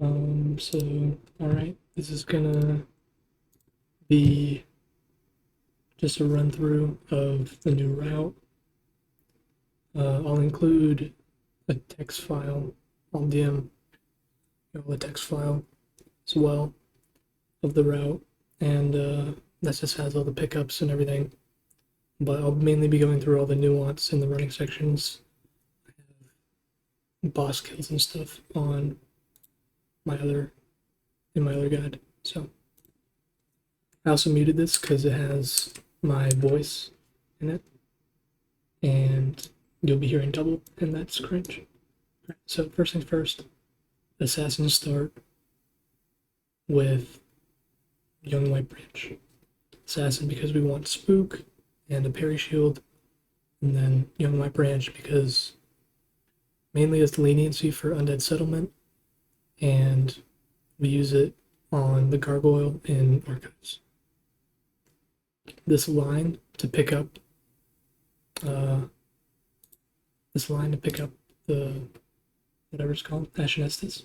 Alright, this is gonna be just a run through of the new route. I'll include a text file. I'll DM a text file as well of the route, and that just has all the pickups and everything. But I'll mainly be going through all the nuance in the running sections, boss kills and stuff on my other guide. So I also muted this because it has my voice in it, and you'll be hearing double, and that's cringe. Right, so first things first, assassins start with Young White Branch. Assassin because we want Spook and a parry shield, and then Young White Branch because mainly it's leniency for Undead Settlement, and we use it on the Gargoyle in Archives. This line to pick up the whatever it's called, Ashen Estus,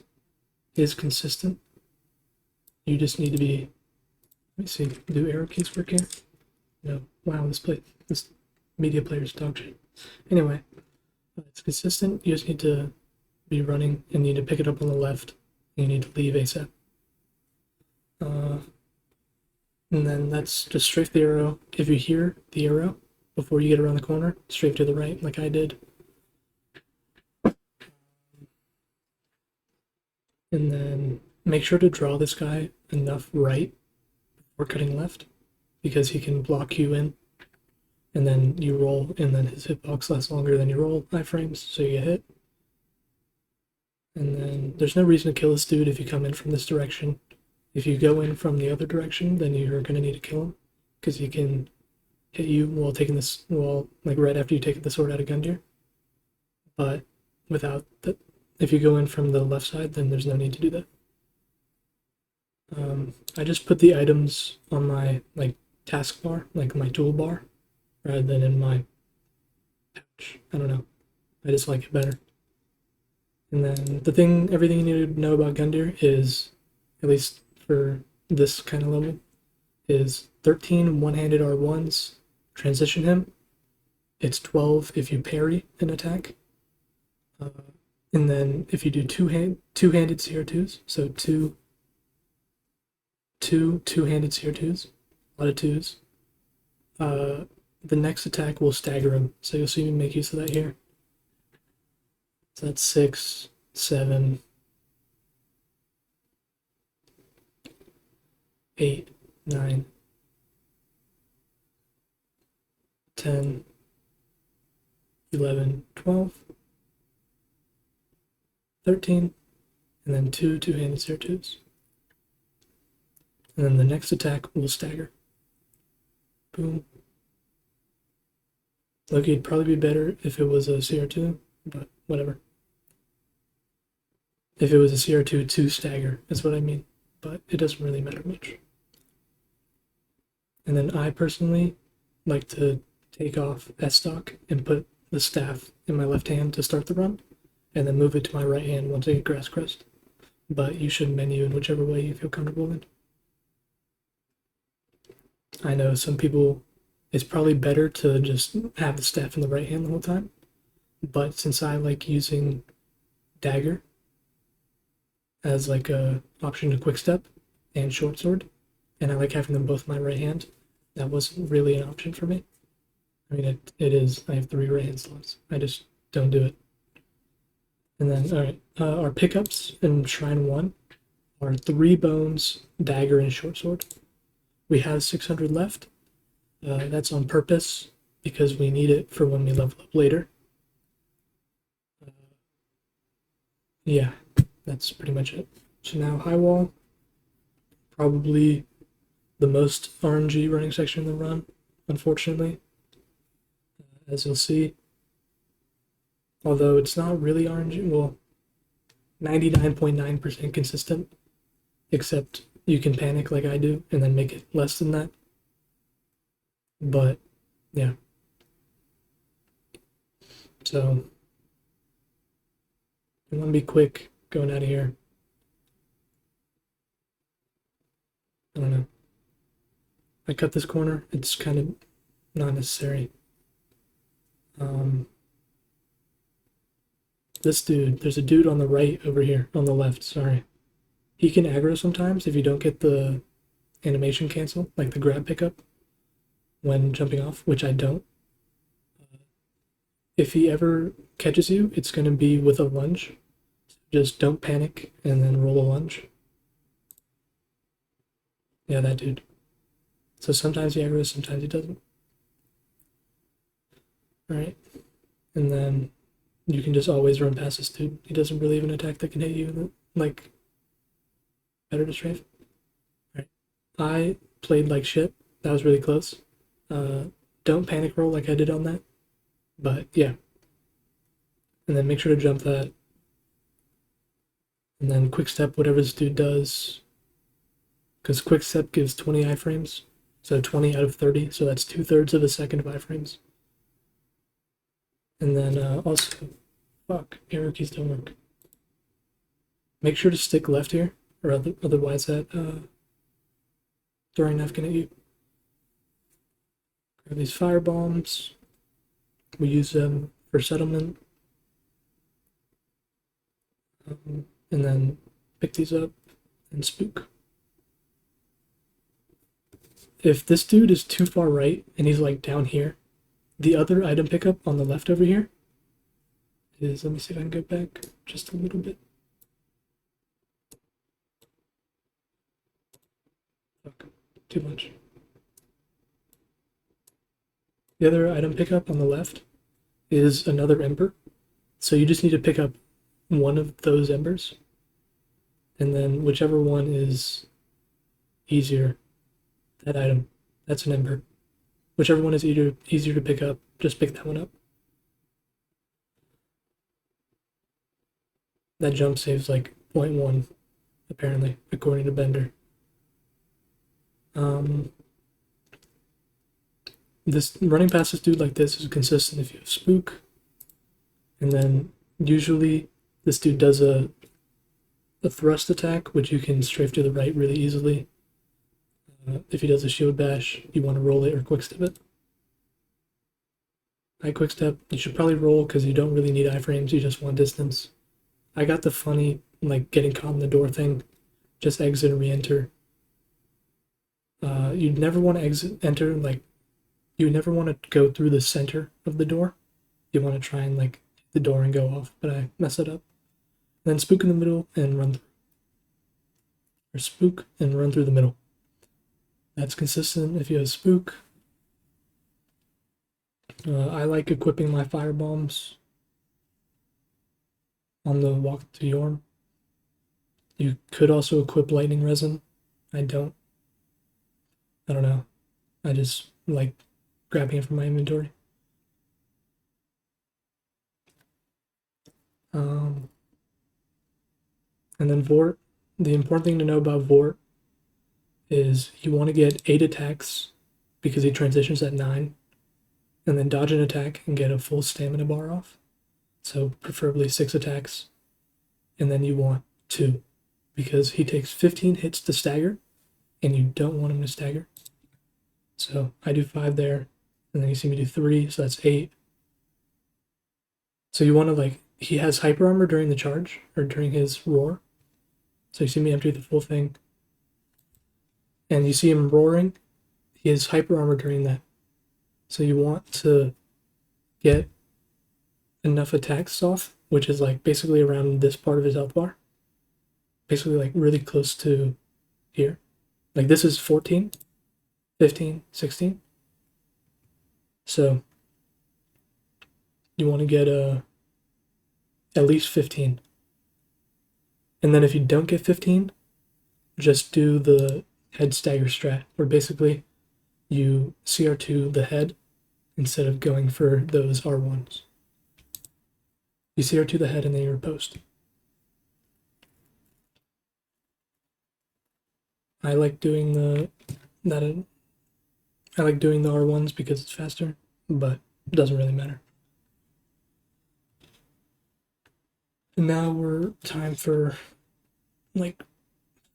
is consistent. You just need to be, let me see, do arrow keys work here? No. Wow, this media player's dog shit. Anyway, it's consistent. You just need to be running and you need to pick it up on the left. And you need to leave ASAP. And then that's just strafe the arrow. If you hear the arrow before you get around the corner, strafe to the right, like I did. And then make sure to draw this guy enough right before cutting left, because he can block you in. And then you roll, and then his hitbox lasts longer than you roll iframes, so you get hit. And then there's no reason to kill this dude if you come in from this direction. If you go in from the other direction, then you're gonna need to kill him, because he can hit you while taking this, like right after you take the sword out of Gundyr. But without the, if you go in from the left side, then there's no need to do that. I just put the items on my taskbar, like my toolbar, rather than in my pouch. I don't know. I just like it better. And then everything you need to know about Gundyr is, at least for this kind of level, is 13 one-handed R1s, transition him. It's 12 if you parry an attack. And then if you do two-handed CR2s, so two-handed CR2s, a lot of twos, the next attack will stagger him. So you'll see me make use of that here. So that's 6, 7, 8, 9, 10, 11, 12, 13, and then two-handed CR2s. And then the next attack will stagger. Boom. Loki, it'd probably be better if it was a CR2, but whatever. If it was a CR2 to stagger, that's what I mean. But it doesn't really matter much. And then I personally like to take off S-Stock and put the staff in my left hand to start the run, and then move it to my right hand once I get Grass Crest. But you should menu in whichever way you feel comfortable in. I know some people, it's probably better to just have the staff in the right hand the whole time, but since I like using dagger as like a option to quick step and short sword, and I like having them both in my right hand, that wasn't really an option for me. I mean, it is. I have 3 right hand slots. I just don't do it. And then, all right, our pickups in Shrine 1 are 3 bones, dagger, and short sword. We have 600 left. That's on purpose because we need it for when we level up later. Yeah, that's pretty much it. So now high wall, probably the most RNG running section in the run, unfortunately, as you'll see. Although it's not really RNG, well, 99.9% consistent, except you can panic like I do and then make it less than that. But yeah. So I want to be quick going out of here. don't know. I cut this corner. It's kind of not necessary. This dude, there's a dude on the right over here, on the left, sorry. He can aggro sometimes if you don't get the animation cancel, like the grab pickup when jumping off, which I don't. If he ever catches you, it's going to be with a lunge. Just don't panic and then roll a lunge. Yeah, that dude. So sometimes he aggroes, sometimes he doesn't. Alright. And then you can just always run past this dude. He doesn't really have an attack that can hit you, like, better to strafe. Alright. I played like shit. That was really close. Don't panic roll like I did on that. But yeah. And then make sure to jump that. And then quick step whatever this dude does. Because quick step gives 20 iframes. So 20 out of 30. So that's 2/3 of a second of iframes. And then also, fuck, arrow keys don't work. Make sure to stick left here, or otherwise that throwing knife can hit you. Grab these fire bombs. We use them for settlement. And then pick these up and spook. If this dude is too far right and he's like down here, the other item pickup on the left over here is, let me see if I can go back just a little bit. Fuck, too much. The other item pickup on the left is another ember. So you just need to pick up one of those embers. And then whichever one is easier, that item, that's an ember. Whichever one is easier to pick up, just pick that one up. That jump saves like 0.1, apparently, according to Bender. This running past this dude like this is consistent if you have spook. And then usually this dude does a thrust attack, which you can strafe to the right really easily. If he does a shield bash, you want to roll it or quickstep it. I quickstep. You should probably roll because you don't really need iframes, you just want distance. I got the funny, like, getting caught in the door thing. Just exit and re-enter. You'd never want to enter, like, you never want to go through the center of the door. You want to try and, like, hit the door and go off, but I mess it up. And then spook in the middle and run through. Or spook and run through the middle. That's consistent if you have spook. I like equipping my fire bombs on the walk to Yorm. You could also equip lightning resin. I don't know. I just like grabbing it from my inventory. And then Vort. The important thing to know about Vort is you want to get 8 attacks because he transitions at 9, and then dodge an attack and get a full stamina bar off. So preferably 6 attacks, and then you want 2 because he takes 15 hits to stagger, and you don't want him to stagger. So I do 5 there, and then you see me do 3, so that's 8. So you want to, like, he has hyper armor during the charge or during his roar. So you see me empty the full thing. And you see him roaring, he has hyper armor during that. So you want to get enough attacks off, which is like basically around this part of his health bar. Basically like really close to here. Like this is 14, 15, 16. So you want to get at least 15. And then if you don't get 15, just do the head stagger strat, where basically you CR2 the head instead of going for those R1s. You CR2 the head and then you riposte. I like doing the R1s because it's faster, but it doesn't really matter. And now we're time for like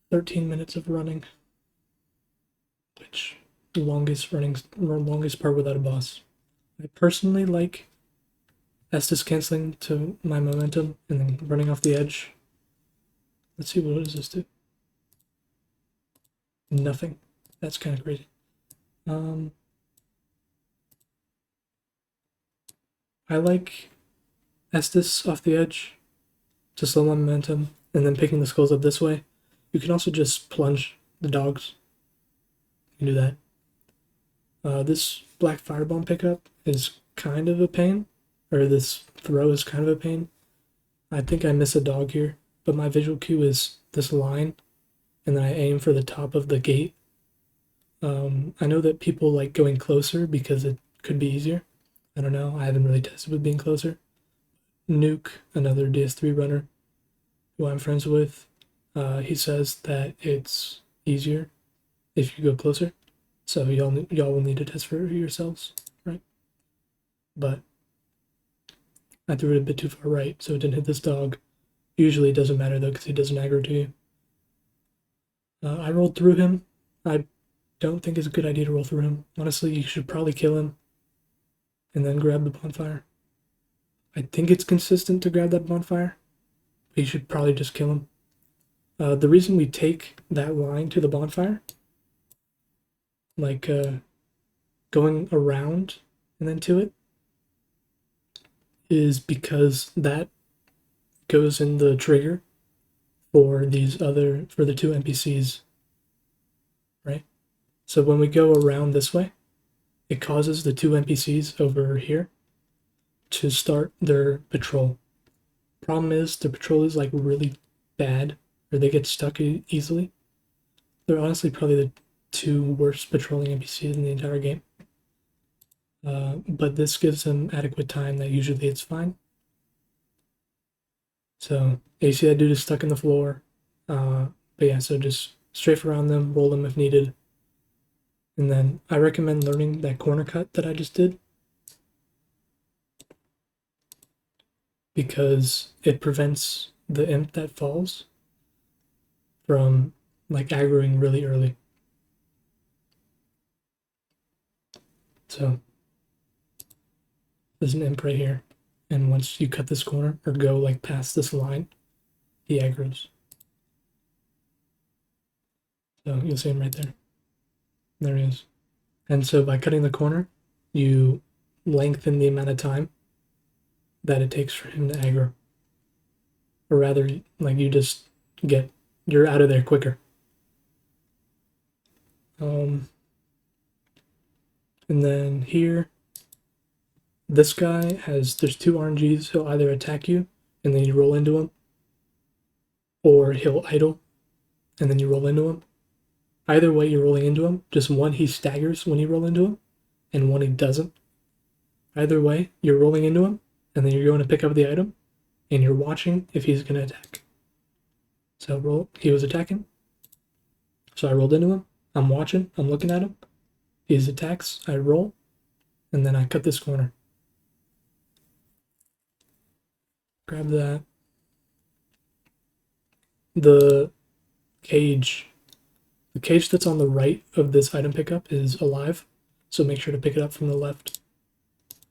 13 minutes of running. which longest part without a boss. I personally like Estus canceling to my momentum and then running off the edge. Let's see, what does this do? Nothing. That's kind of crazy. I like Estus off the edge to slow my momentum and then picking the skulls up this way. You can also just plunge the dogs. You can do that. This black firebomb pickup is kind of a pain, or this throw is kind of a pain. I think I miss a dog here, but my visual cue is this line, and then I aim for the top of the gate. I know that people like going closer because it could be easier. I don't know. I haven't really tested with being closer. Nuke, another DS3 runner who I'm friends with, he says that it's easier if you go closer. So y'all will need to test for yourselves, right? But I threw it a bit too far right, so it didn't hit this dog. Usually it doesn't matter though, because he doesn't aggro to you. I rolled through him. I don't think it's a good idea to roll through him. Honestly, you should probably kill him and then grab the bonfire. I think it's consistent to grab that bonfire, but you should probably just kill him. The reason we take that line to the bonfire, like going around and then to it, is because that goes in the trigger for the two NPCs, right? So when we go around this way, it causes the two NPCs over here to start their patrol. Problem is, their patrol is like really bad, or they get stuck easily. They're honestly probably the two worst patrolling NPCs in the entire game. But this gives them adequate time that usually it's fine. So you see that dude is stuck in the floor. But yeah, so just strafe around them, roll them if needed. And then I recommend learning that corner cut that I just did, because it prevents the imp that falls from like aggroing really early. So there's an imp right here, and once you cut this corner or go like past this line, he aggroes. So you'll see him right there. There he is. And so by cutting the corner, you lengthen the amount of time that it takes for him to aggro. Or rather, like you're out of there quicker. And then here, this guy there's two RNGs. He'll either attack you and then you roll into him, or he'll idle and then you roll into him. Either way, you're rolling into him. Just one, he staggers when you roll into him, and one, he doesn't. Either way, you're rolling into him, and then you're going to pick up the item, and you're watching if he's going to attack. So he was attacking. So I rolled into him. I'm watching. I'm looking at him. He attacks. I roll, and then I cut this corner. Grab that. The cage that's on the right of this item pickup is alive, so make sure to pick it up from the left.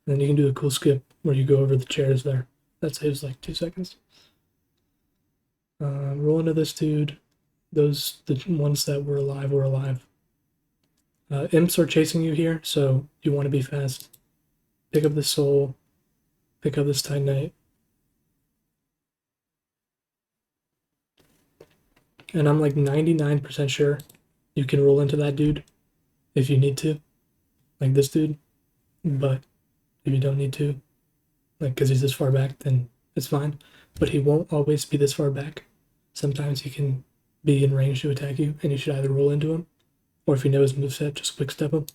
And then you can do a cool skip where you go over the chairs there. That saves like 2 seconds. Roll into this dude. The ones that were alive were alive. Imps are chasing you here, so you want to be fast. Pick up the soul. Pick up this Titanite. And I'm like 99% sure you can roll into that dude if you need to, like this dude. But if you don't need to, like because he's this far back, then it's fine. But he won't always be this far back. Sometimes he can be in range to attack you, and you should either roll into him, or if you know his moveset, just quick step him.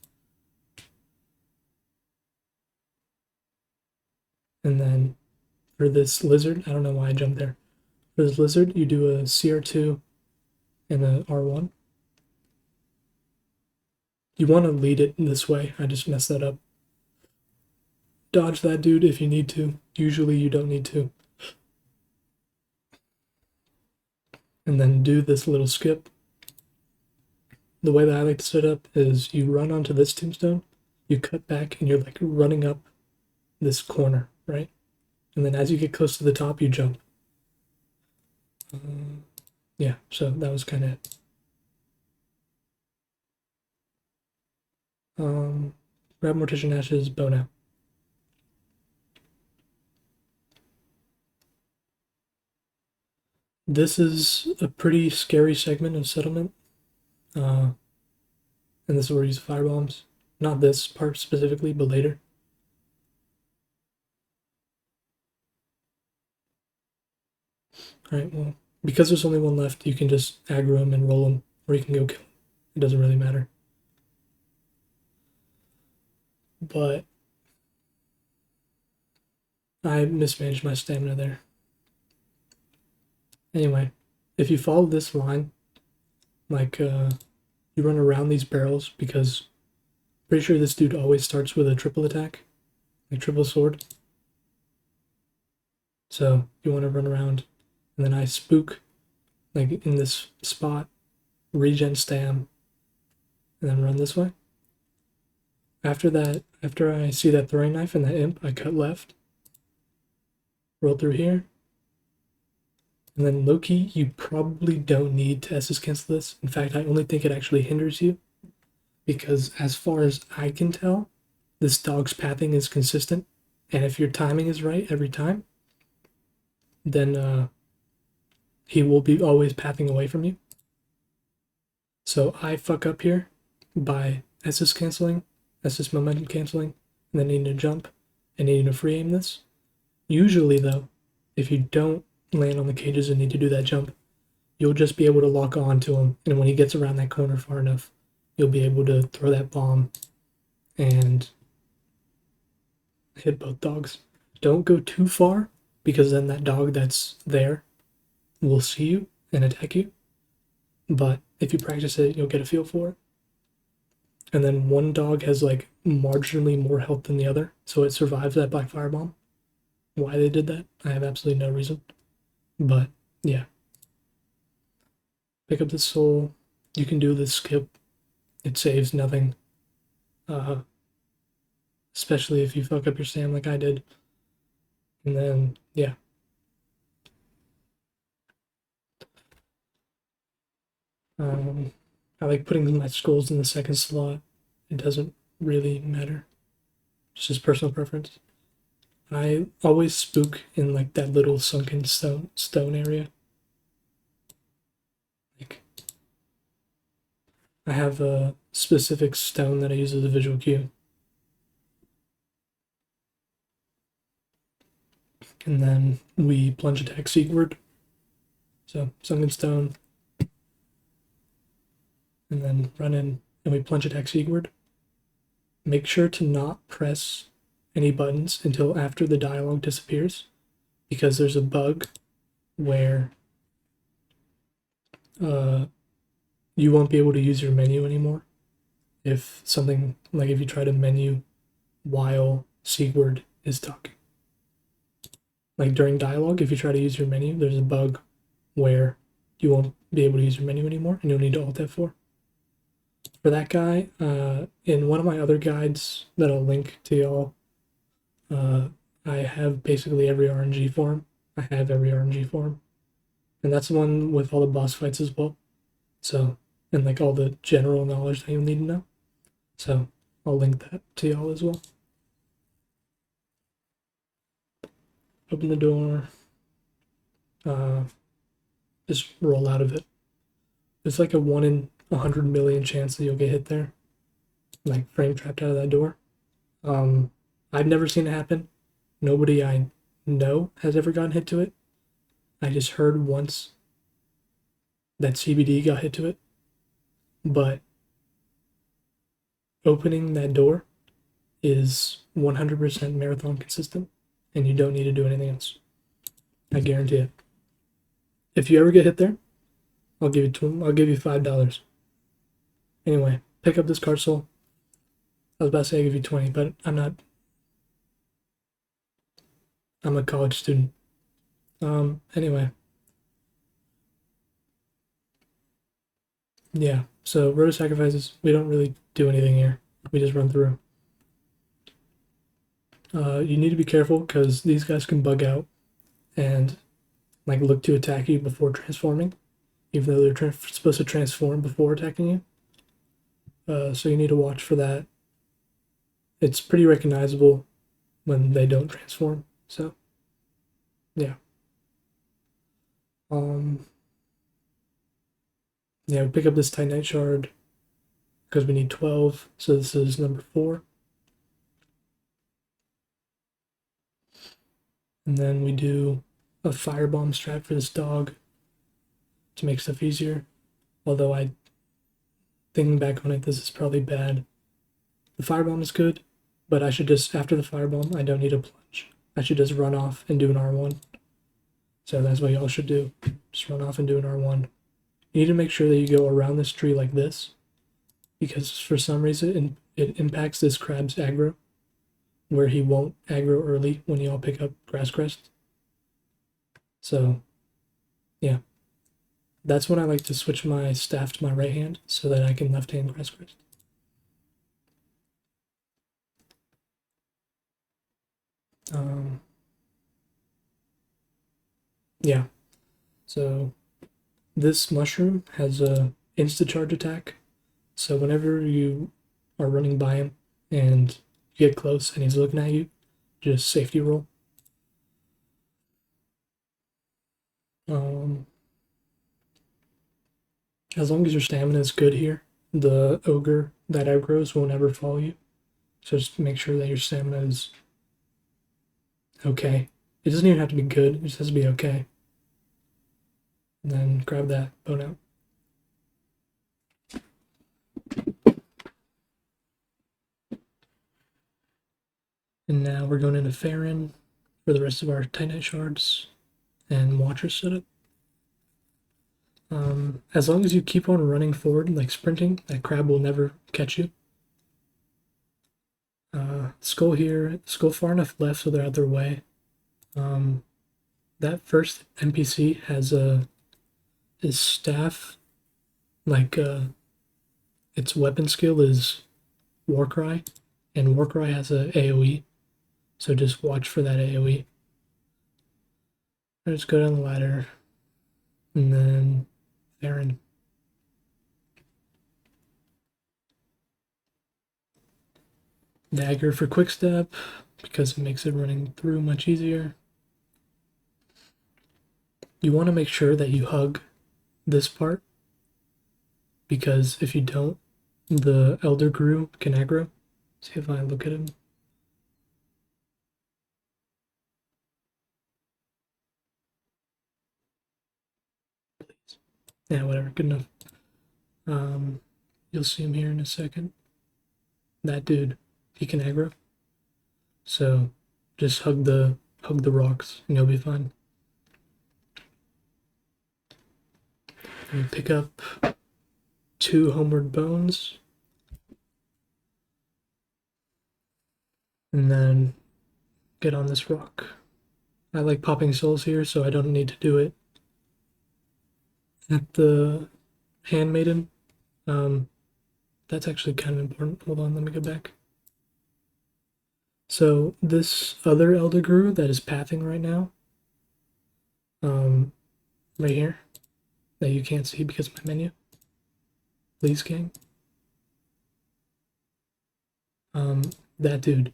And then for this lizard, I don't know why I jumped there. For this lizard, you do a CR2 and a R1. You want to lead it this way. I just messed that up. Dodge that dude if you need to. Usually you don't need to. And then do this little skip. the way that I like to set up is you run onto this tombstone, you cut back, and you're like running up this corner, right? And then as you get close to the top, you jump. Yeah, so that was kind of it. Grab Mortician Ashes, bow now. This is a pretty scary segment of settlement. And this is where we use firebombs. Not this part specifically, but later. Alright, well, because there's only one left, you can just aggro him and roll him, or you can go kill him. It doesn't really matter. But I mismanaged my stamina there. Anyway, if you follow this line, like, you run around these barrels because pretty sure this dude always starts with a triple attack, like triple sword. So you want to run around, and then I spook, like in this spot, regen stam, and then run this way. After that, after I see that throwing knife and that imp, I cut left, roll through here, and then low-key, you probably don't need to SS cancel this. In fact, I only think it actually hinders you, because as far as I can tell, this dog's pathing is consistent, and if your timing is right every time, then he will be always pathing away from you. So I fuck up here by SS canceling, SS momentum canceling, and then needing to jump and needing to free aim this. Usually, though, if you don't land on the cages and need to do that jump, you'll just be able to lock on to him, and when he gets around that corner far enough, you'll be able to throw that bomb and hit both dogs. Don't go too far, because then that dog that's there will see you and attack you. But if you practice it, you'll get a feel for it. And then one dog has like marginally more health than the other, so it survives that black firebomb. Why they did that, I have absolutely no reason. But yeah. Pick up the soul. You can do the skip. It saves nothing. Especially if you fuck up your stam like I did. And then, yeah. I like putting my skulls in the second slot. It doesn't really matter. It's just personal preference. I always spook in like that little sunken stone area. Like, I have a specific stone that I use as a visual cue. And then we plunge attack seaward. So sunken stone, and then run in, and we plunge attack seaward. Make sure to not press any buttons until after the dialogue disappears, because there's a bug where you won't be able to use your menu anymore if something, like if you try to menu while seaward is talking. Like during dialogue, if you try to use your menu, there's a bug where you won't be able to use your menu anymore, and you'll need to Alt F4. For that guy, in one of my other guides that I'll link to y'all, I have basically every RNG form. I have every RNG form. And that's the one with all the boss fights as well. So, and like all the general knowledge that you'll need to know. So, I'll link that to y'all as well. Open the door. Just roll out of it. It's like a 1 in 100 million chance that you'll get hit there. Like frame trapped out of that door. I've never seen it happen. Nobody I know has ever gotten hit to it. I just heard once that CBD got hit to it. But opening that door is 100% marathon consistent, and you don't need to do anything else. I guarantee it. If you ever get hit there, I'll give you $5. Anyway, pick up this card soul. I was about to say I give you 20, but I'm not. I'm a college student. Anyway. Yeah, so roto sacrifices, we don't really do anything here. We just run through. You need to be careful because these guys can bug out and like look to attack you before transforming, even though they're supposed to transform before attacking you. So you need to watch for that. It's pretty recognizable when they don't transform. So yeah. Um, yeah, we pick up this Titanite shard because we need 12. So this is number 4. And then we do a firebomb strat for this dog to make stuff easier. Although I thinking back on it, this is probably bad. The firebomb is good, but I should just after the firebomb, I don't need a plunge. I should just run off and do an R1. So that's what y'all should do. Just run off and do an R1. You need to make sure that you go around this tree like this, because for some reason it impacts this crab's aggro, where he won't aggro early when y'all pick up grass crest. So, yeah. That's when I like to switch my staff to my right hand so that I can left hand grass crest. Yeah. So this mushroom has a insta charge attack. So whenever you are running by him and you get close and he's looking at you, just safety roll. As long as your stamina is good here, the ogre that outgrows will never follow you. So just make sure that your stamina is okay. It doesn't even have to be good, it just has to be okay. And then grab that bone out. And now we're going into Farron for the rest of our Titanite shards and Watcher setup. As long as you keep on running forward, like sprinting, that crab will never catch you. Skull here, skull far enough left so they're out their way. That first NPC has his staff, like its weapon skill is Warcry, and Warcry has a AoE, so just watch for that AoE. Let's go down the ladder, and then Farron. Dagger for quick step because it makes it running through much easier. You want to make sure that you hug this part because if you don't, the Elder Gru can aggro. See if I look at him. Please. Yeah, whatever. Good enough. You'll see him here in a second. That dude, he can aggro. So just hug the rocks and you'll be fine. And you pick up 2 homeward bones. And then get on this rock. I like popping souls here, so I don't need to do it at the handmaiden. That's actually kind of important. Hold on, let me go back. So this other Elder Guru that is pathing right now, right here, that you can't see because of my menu, Lee's Gang. That dude,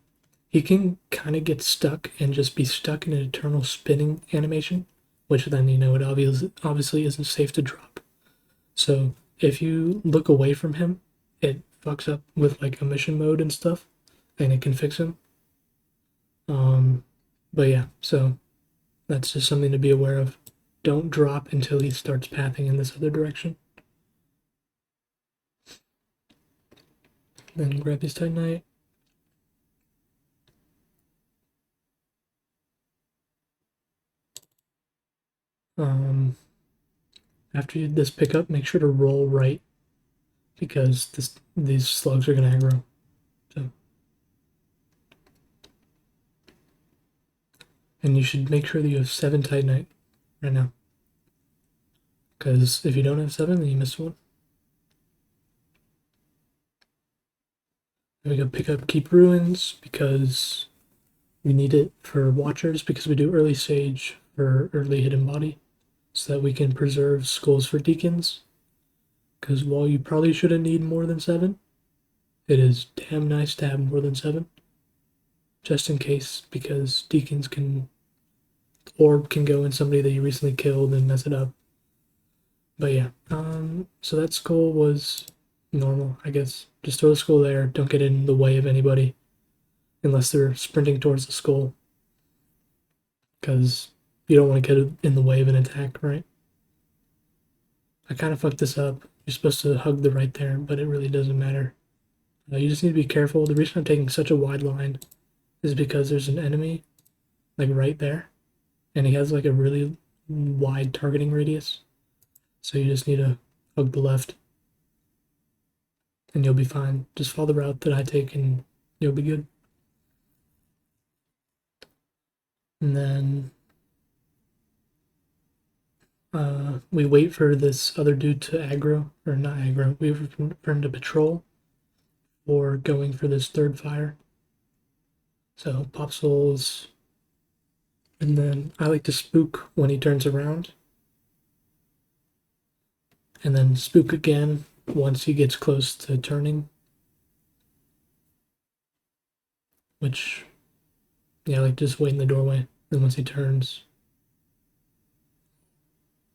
he can kind of get stuck and just be stuck in an eternal spinning animation, which then it obviously isn't safe to drop. So if you look away from him, it fucks up with like emission mode and stuff, and it can fix him. But yeah, so that's just something to be aware of. Don't drop until he starts pathing in this other direction. Then grab his Titanite. After this pickup, make sure to roll right because these slugs are gonna aggro. So, and you should make sure that you have 7 Titanite right now. Because if you don't have 7, then you miss one. We go pick up Keep Ruins because we need it for Watchers because we do early Sage for early Hidden Body so that we can preserve skulls for Deacons. Because while you probably shouldn't need more than 7, it is damn nice to have more than 7. Just in case, because Deacons can orb can go in somebody that you recently killed and mess it up. But yeah, so that skull was normal, I guess. Just throw the skull there, don't get in the way of anybody unless they're sprinting towards the skull. Because you don't want to get in the way of an attack, right? I kind of fucked this up. You're supposed to hug the right there, but it really doesn't matter. You just need to be careful. The reason I'm taking such a wide line is because there's an enemy, like right there, and he has like a really wide targeting radius. So you just need to hug the left, and you'll be fine. Just follow the route that I take, and you'll be good. And then we wait for this other dude to aggro, or not aggro, we wait for him to patrol, or going for this third fire. So pop souls, and then I like to spook when he turns around, and then spook again once he gets close to turning. Which, yeah, like just wait in the doorway. Then once he turns,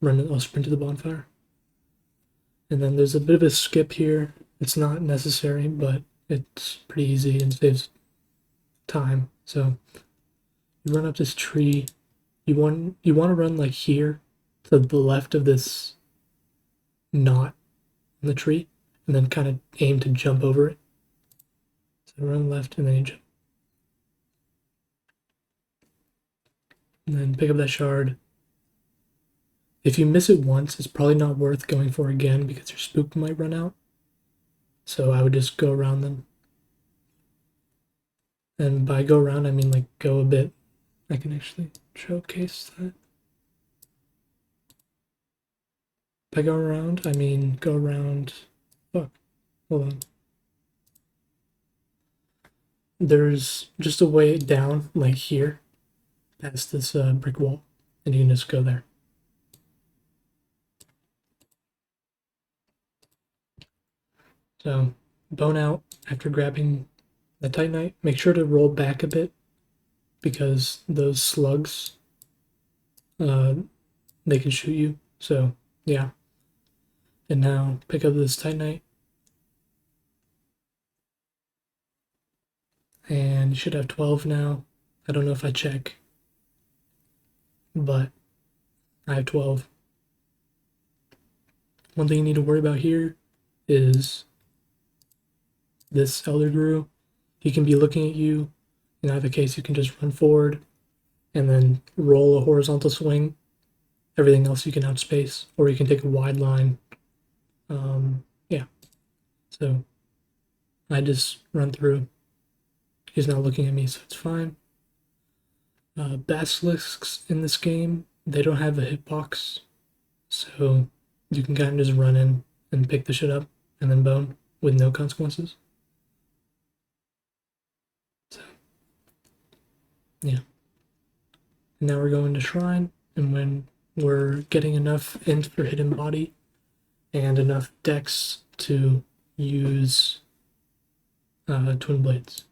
I'll sprint to the bonfire. And then there's a bit of a skip here. It's not necessary, but it's pretty easy and saves time. So you run up this tree. You want to run like here to the left of this knot in the tree, and then kind of aim to jump over it. So run left and then you jump. And then pick up that shard. If you miss it once, it's probably not worth going for again because your spook might run out. So I would just go around them. And by go around, I mean like go a bit. I can actually showcase that. By go around, I mean go around. Fuck. Hold on. There's just a way down, like here, past this brick wall, and you can just go there. So, bone out after grabbing the Titanite. Make sure to roll back a bit because those slugs, they can shoot you. So, yeah. And now pick up this Titanite. And you should have 12 now. I don't know if I check, but I have 12. One thing you need to worry about here is this Elder Guru. He can be looking at you. In either case, you can just run forward and then roll a horizontal swing. Everything else you can outspace, or you can take a wide line. Yeah. So I just run through. He's not looking at me, so it's fine. Basilisks in this game, they don't have a hitbox, so you can kind of just run in and pick the shit up and then bone with no consequences. So, yeah. Now we're going to Shrine, and when we're getting enough int for Hidden Body and enough dex to use Twin Blades.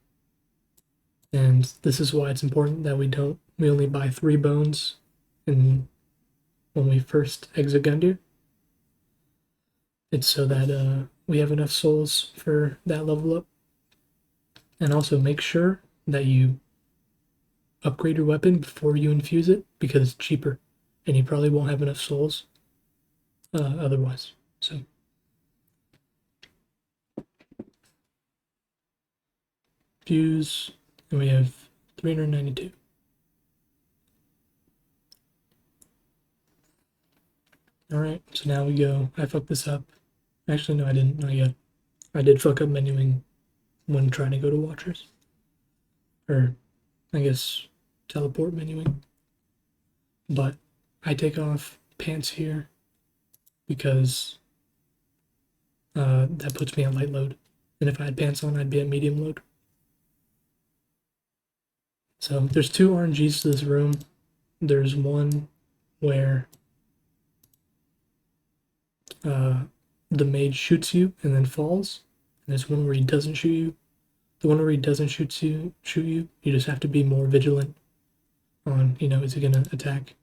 And this is why it's important that we only buy 3 bones when we first exit Gundyr. It's so that we have enough souls for that level up. And also make sure that you upgrade your weapon before you infuse it because it's cheaper and you probably won't have enough souls otherwise. So fuse, and we have 392. Alright, so now we go. I fucked this up. Actually, no, I didn't. Not yet. I did fuck up menuing when trying to go to Watchers. Or, I guess, teleport menuing. But I take off pants here because that puts me on light load. And if I had pants on, I'd be at medium load. So there's two RNGs to this room. There's one where the mage shoots you and then falls. And there's one where he doesn't shoot you. The one where he doesn't shoot you, you just have to be more vigilant on, is he gonna attack?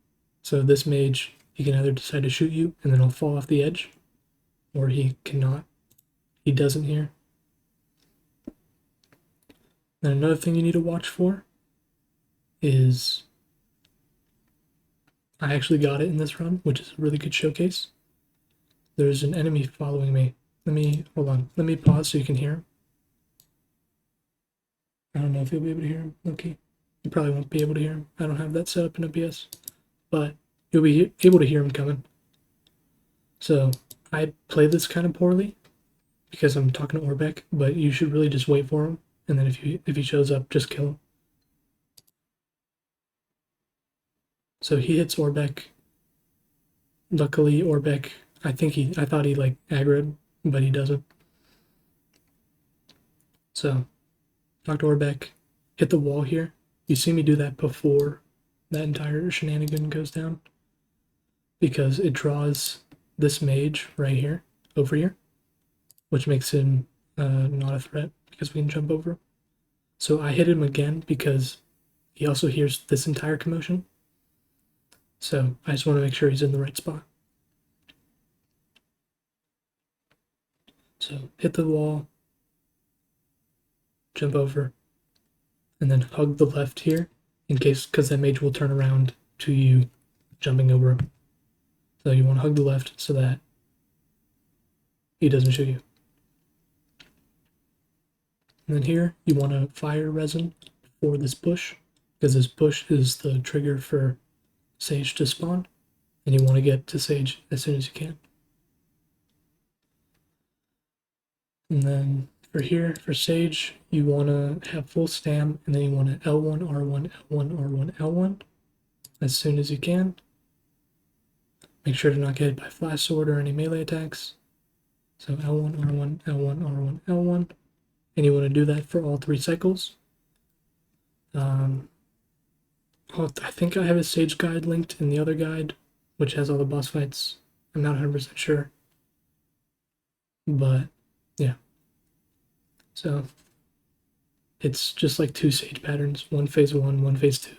So this mage, he can either decide to shoot you and then he'll fall off the edge, or he cannot. He doesn't here. Then another thing you need to watch for is I actually got it in this run, which is a really good showcase. There's an enemy following me. Hold on. Let me pause so you can hear him. I don't know if you'll be able to hear him. Okay. You probably won't be able to hear him. I don't have that set up in OBS, but you'll be able to hear him coming. So I play this kind of poorly because I'm talking to Orbeck, but you should really just wait for him, and then if he shows up, just kill him. So he hits Orbeck. Luckily, Orbeck, I thought he like aggroed, but he doesn't. So Dr. Orbeck hit the wall here. You see me do that before that entire shenanigan goes down, because it draws this mage right here, over here, which makes him not a threat because we can jump over him. So I hit him again because he also hears this entire commotion. So I just want to make sure he's in the right spot. So hit the wall, jump over, and then hug the left here in case, because that mage will turn around to you jumping over him. So you want to hug the left so that he doesn't shoot you. And then here you want to fire resin for this bush, because this bush is the trigger for Sage to spawn, and you want to get to Sage as soon as you can. And then for here, for Sage, you want to have full stam, and then you want to L1, R1, L1, R1, L1 as soon as you can. Make sure to not get hit by Flash Sword or any melee attacks. So L1, R1, L1, R1, L1. And you want to do that for all 3 cycles. I think I have a Sage guide linked in the other guide, which has all the boss fights. I'm not 100% sure. But, yeah. So, it's just like 2 Sage patterns, one phase 1, one phase 2.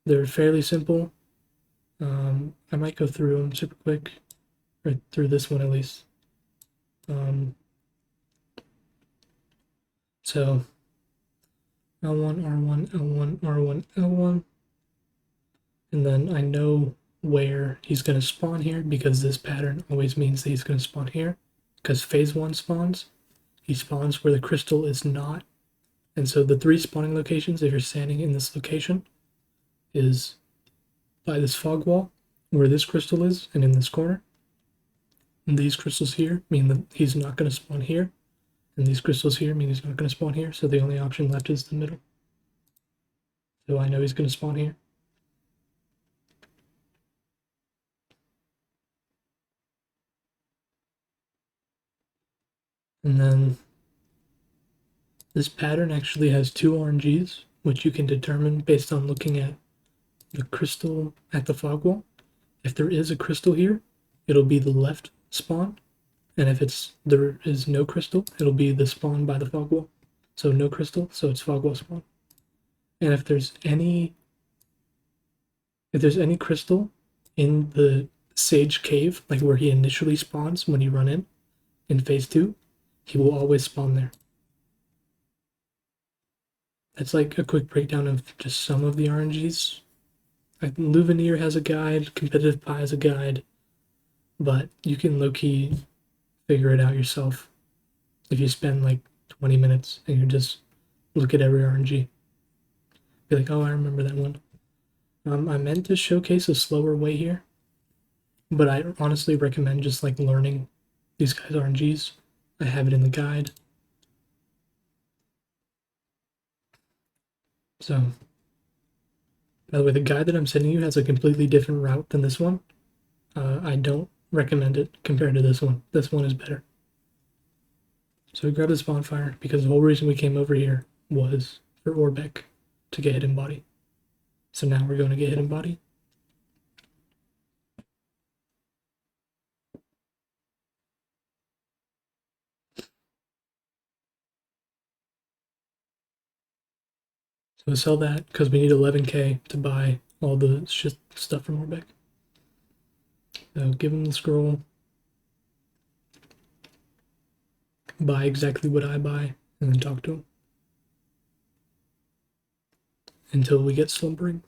They're fairly simple. I might go through them super quick, or through this one at least. So L1, R1, L1, R1, L1. And then I know where he's going to spawn here, because this pattern always means that he's going to spawn here. Because phase 1 spawns, he spawns where the crystal is not. And so the 3 spawning locations, if you're standing in this location, is by this fog wall, where this crystal is, and in this corner. And these crystals here mean that he's not going to spawn here. And these crystals here mean he's not going to spawn here, so the only option left is the middle. So I know he's going to spawn here. And then this pattern actually has 2 RNGs, which you can determine based on looking at the crystal at the fog wall. If there is a crystal here, it'll be the left spawn. And if there is no crystal, it'll be the spawn by the fog wall. So no crystal, so it's fog wall spawn. And if there's any crystal in the Sage cave, like where he initially spawns when you run in phase 2, he will always spawn there. That's like a quick breakdown of just some of the RNGs. Luveneer has a guide, Competitive Pie has a guide, but you can low-key figure it out yourself if you spend like 20 minutes and you just look at every RNG. Be like, oh, I remember that one. I meant to showcase a slower way here, but I honestly recommend just like learning these guys' RNGs. I have it in the guide. So, by the way, the guide that I'm sending you has a completely different route than this one. I don't recommend it compared to this one. This one is better. So we grabbed this bonfire because the whole reason we came over here was for Orbeck to get hidden body. So now we're going to get hidden body. So we'll sell that because we need 11k to buy all the stuff from Orbeck. So give him the scroll. Buy exactly what I buy and then talk to him. Until we get slumbering.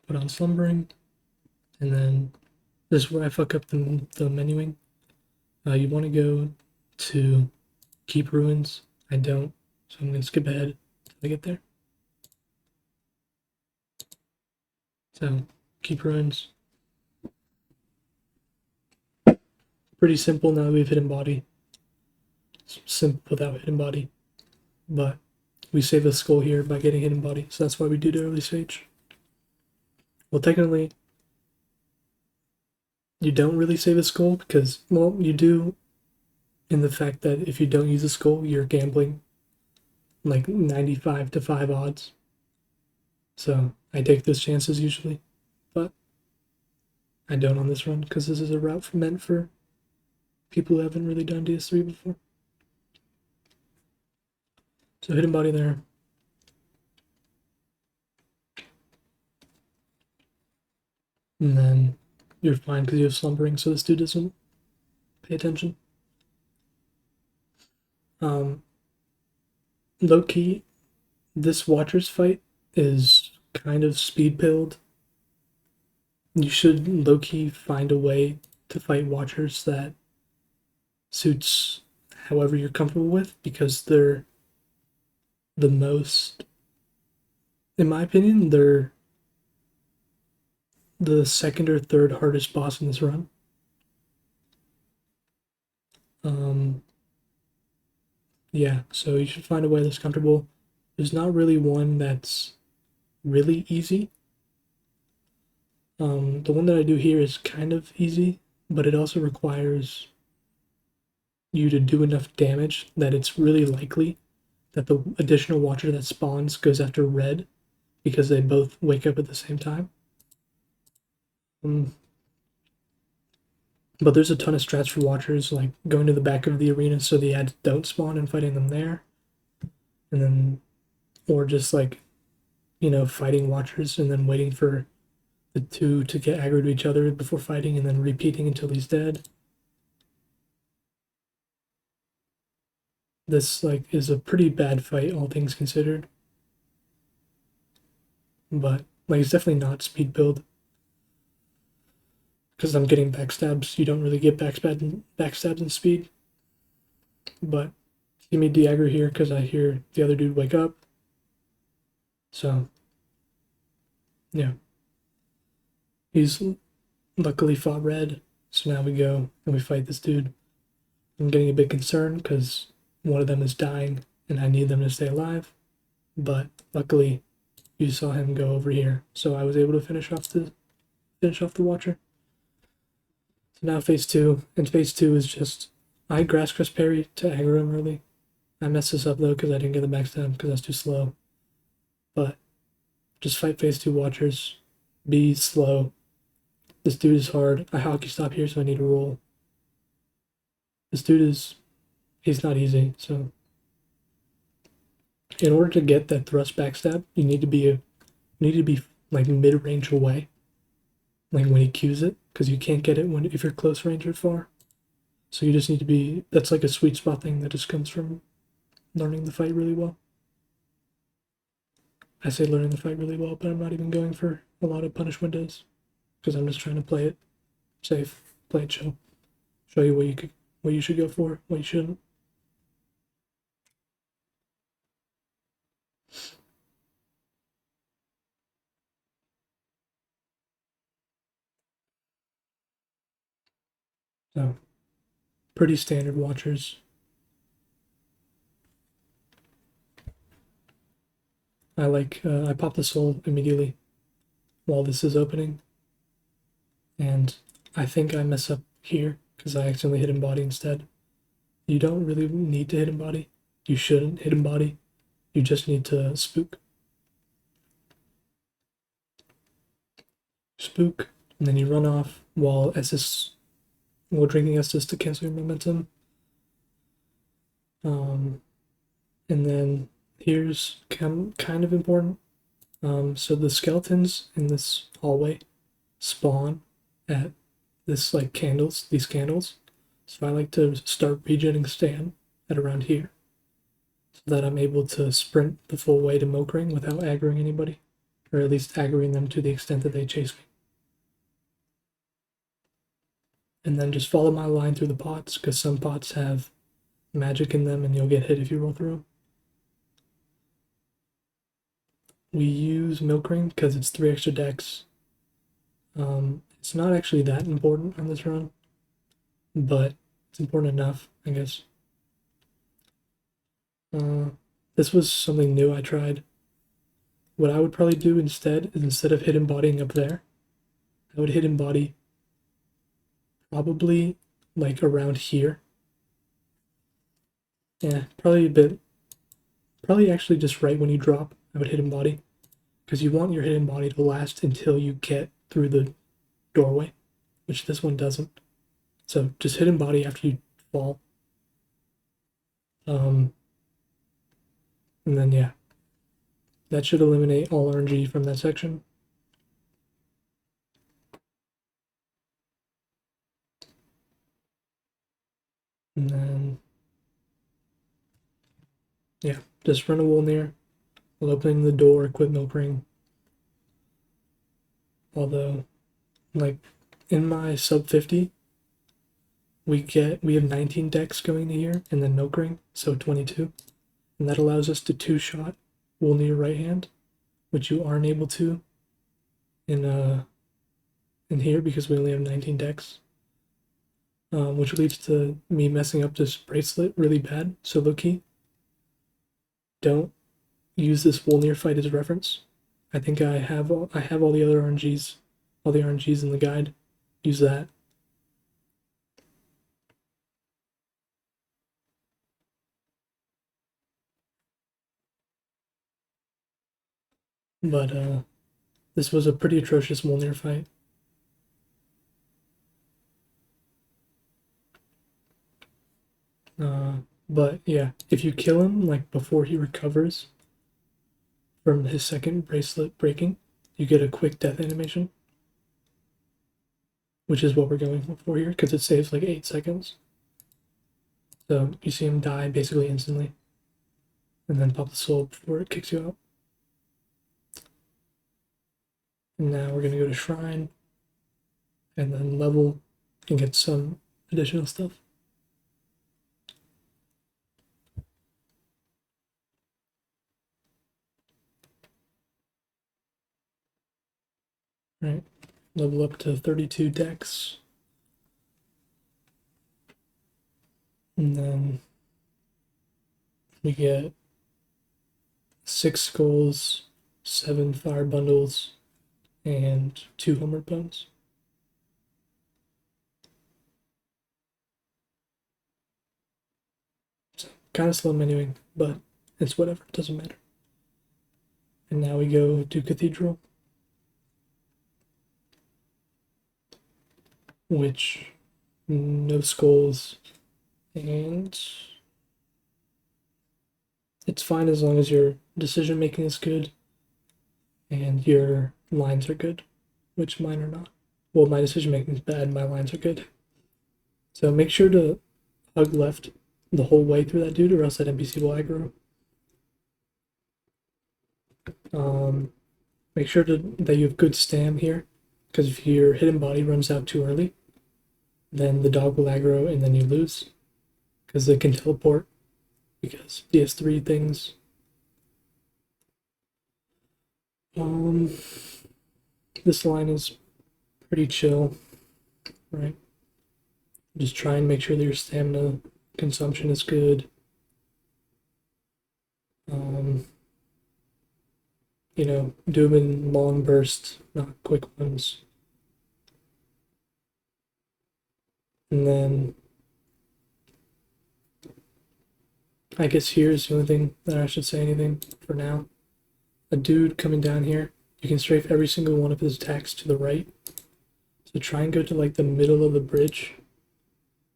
Put on slumbering. And then this is where I fuck up the menuing. You want to go to keep ruins. I don't, so I'm going to skip ahead until I get there. So keep ruins. Pretty simple now that we've hidden body. It's simple without hidden body. But we save a skull here by getting hidden body, so that's why we do the early stage. Well, technically, you don't really save a skull because, well, you do in the fact that if you don't use a skull, you're gambling like 95 to 5 odds. So I take those chances usually, but I don't on this run because this is a route meant for people who haven't really done DS3 before. So hidden body there. And then you're fine because you have slumbering, so this dude doesn't pay attention. Low key, this Watchers fight is kind of speed pilled. You should low key find a way to fight Watchers that suits however you're comfortable with because they're the most, in my opinion, they're the second or third hardest boss in this run. Yeah, so you should find a way that's comfortable. There's not really one that's really easy. The one that I do here is kind of easy, but it also requires you to do enough damage that it's really likely that the additional Watcher that spawns goes after red because they both wake up at the same time. But there's a ton of strats for Watchers, like going to the back of the arena so the ads don't spawn and fighting them there. And then, or just like, you know, fighting Watchers and then waiting for the two to get aggro to each other before fighting and then repeating until he's dead. This like is a pretty bad fight, all things considered. But like it's definitely not speed build. Because I'm getting backstabs. You don't really get backstabs in speed. But see me de-aggro here because I hear the other dude wake up. So yeah. He's luckily fought red. So now we go and we fight this dude. I'm getting a bit concerned because one of them is dying and I need them to stay alive. But luckily you saw him go over here. So I was able to finish off the Watcher. So now phase 2, and phase 2 is just I grass crest parry to aggro him early. I messed this up though because I didn't get the backstab because that's too slow. But just fight phase 2 Watchers. Be slow. This dude is hard. I hockey stop here, so I need to roll. This dude he's not easy, so in order to get that thrust backstab, you need to be like mid-range away. Like when he cues it, because you can't get it if you're close range or far. So you just need to be, that's like a sweet spot thing that just comes from learning the fight really well. I say learning the fight really well, but I'm not even going for a lot of punish windows because I'm just trying to play it safe, play it chill, show you what you should go for, what you shouldn't. So, pretty standard Watchers. I pop the soul immediately while this is opening. And I think I mess up here because I accidentally hit him body instead. You don't really need to hit him body. You shouldn't hit him body. You just need to spook. Spook, and then you run off while drinking Estus to cancel your momentum. And then here's kind of important. So the skeletons in this hallway spawn at these candles. So I like to start regenning Stan at around here, so that I'm able to sprint the full way to Milk Ring without aggroing anybody, or at least aggroing them to the extent that they chase me. And then just follow my line through the pots, because some pots have magic in them and you'll get hit if you roll through them. We use Milk Ring because it's 3 extra decks. It's not actually that important on this run, but it's important enough, I guess. This was something new I tried. What I would probably do instead is, instead of hit embodying up there, I would hit embody probably like around here. Yeah, probably actually just right when you drop, I would hit embody, because you want your hit embody to last until you get through the doorway, which this one doesn't. So just hit embody after you fall. And then yeah, that should eliminate all RNG from that section. And then yeah, just run a Wolnir while opening the door, equip Milk Ring. Although, like, in my sub 50, we have 19 decks going to here, and then Milk Ring, so 22. And that allows us to 2-shot Wolnir right hand, which you aren't able to in here because we only have 19 decks. Which leads to me messing up this bracelet really bad. So low key, don't use this Wolnir fight as a reference. I think I have all the other RNGs, all the RNGs in the guide. Use that. But this was a pretty atrocious Wolnir fight. But yeah, if you kill him like before he recovers from his second bracelet breaking, you get a quick death animation, which is what we're going for here because it saves like 8 seconds. So you see him die basically instantly, and then pop the soul before it kicks you out. And now we're gonna go to Shrine, and then level and get some additional stuff. Right, level up to 32 decks. And then we get 6 skulls, 7 fire bundles, and 2 homeward bones. So kind of slow menuing, but it's whatever, it doesn't matter. And now we go to Cathedral, which no skulls, and it's fine as long as your decision making is good and your lines are good, which mine are not. Well, my decision making is bad, my lines are good. So make sure to hug left the whole way through that dude, or else that NPC will aggro. Make sure that you have good stam here, because if your hidden body runs out too early, then the dog will aggro and then you lose, because they can teleport, because DS3 things. This line is pretty chill, right? Just try and make sure that your stamina consumption is good. You know, do them in long bursts, not quick ones. And then I guess here's the only thing that I should say anything for now. A dude coming down here, you can strafe every single one of his attacks to the right. So try and go to like the middle of the bridge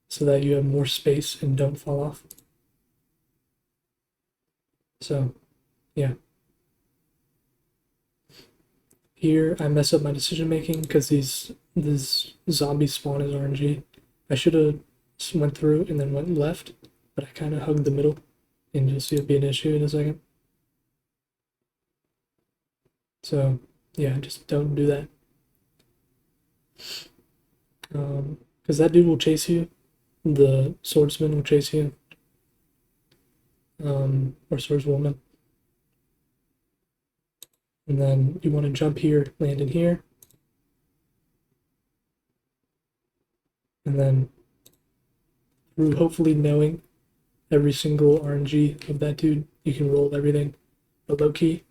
so that you have more space and don't fall off. So, yeah. Here I mess up my decision making because this zombie spawn is RNG. I should have went through and then went left, but I kind of hugged the middle, and you'll see it'll be an issue in a second. So yeah, just don't do that. Because that dude will chase you. The swordsman will chase you. Or swordswoman. And then you want to jump here, land in here. And then through hopefully knowing every single RNG of that dude, you can roll everything. But low key,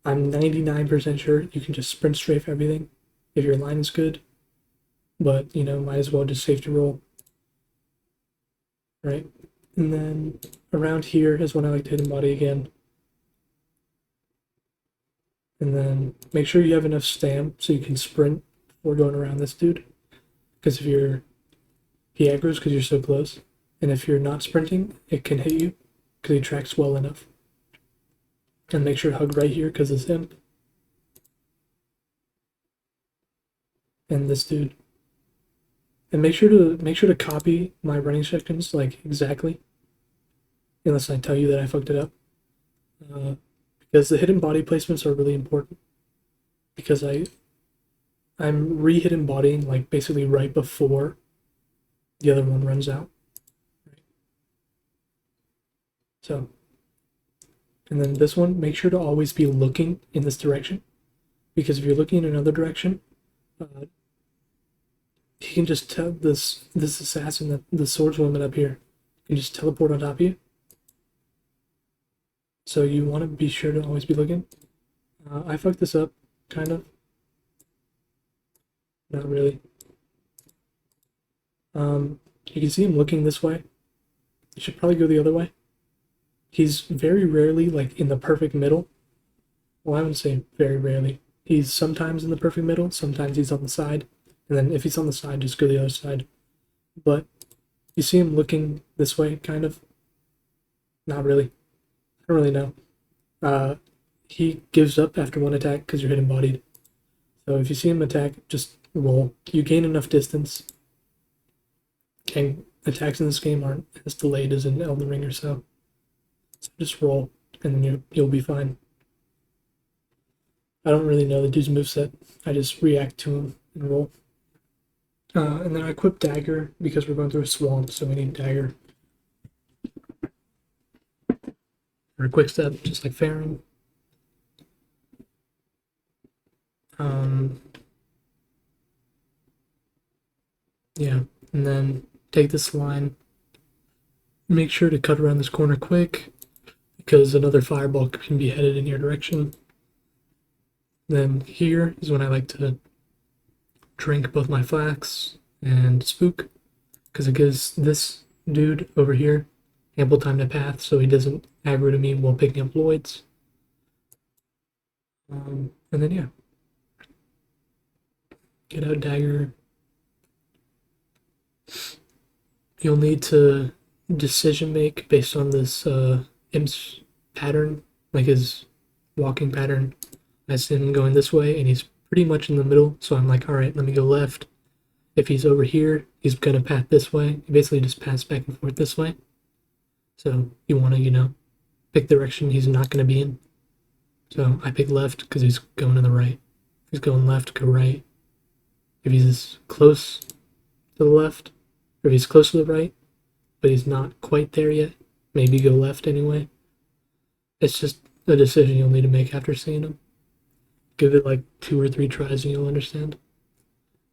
I'm 99% sure you can just sprint strafe everything if your line is good. But, you know, might as well just safety roll. Right? And then around here is when I like to hit him body again. And then make sure you have enough stam so you can sprint before going around this dude. Because if he aggroes because you're so close. And if you're not sprinting, it can hit you because he tracks well enough. And make sure to hug right here because it's him. And this dude. And make sure to copy my running sections like exactly. Unless I tell you that I fucked it up. Because the hidden body placements are really important. Because I'm re-hidden bodying like basically right before the other one runs out. Right. So, and then this one, make sure to always be looking in this direction. Because if you're looking in another direction, he can just tell this assassin, the swordswoman up here, can just teleport on top of you. So you want to be sure to always be looking. I fucked this up, kind of. Not really. You can see him looking this way. You should probably go the other way. He's very rarely like in the perfect middle. Well, I wouldn't say very rarely. He's sometimes in the perfect middle, sometimes he's on the side. And then if he's on the side, just go the other side. But you see him looking this way, kind of. Not really. I don't really know. He gives up after one attack because you're hidden bodied. So if you see him attack, just roll. You gain enough distance. And attacks in this game aren't as delayed as in Elden Ring or so. So just roll, and then you'll be fine. I don't really know the dude's moveset. I just react to him and roll. And then I equip dagger because we're going through a swamp, so we need dagger. Or a quick step, just like Farron. Yeah, and then take this line. Make sure to cut around this corner quick, because another fireball can be headed in your direction. Then here is when I like to drink both my flax and spook, because it gives this dude over here ample time to path so he doesn't aggro to me while picking up Lloyd's. And then yeah, get out dagger. You'll need to decision make based on this imp's pattern, like his walking pattern. I see him going this way and he's pretty much in the middle, so I'm like, alright, let me go left. If he's over here, he's gonna path this way. He basically just paths back and forth this way. So you wanna, pick the direction he's not gonna be in. So I pick left because he's going to the right. If he's going left, go right. If he's close to the left, or if he's close to the right, but he's not quite there yet, maybe go left anyway. It's just a decision you'll need to make after seeing him. Give it like 2 or 3 tries and you'll understand.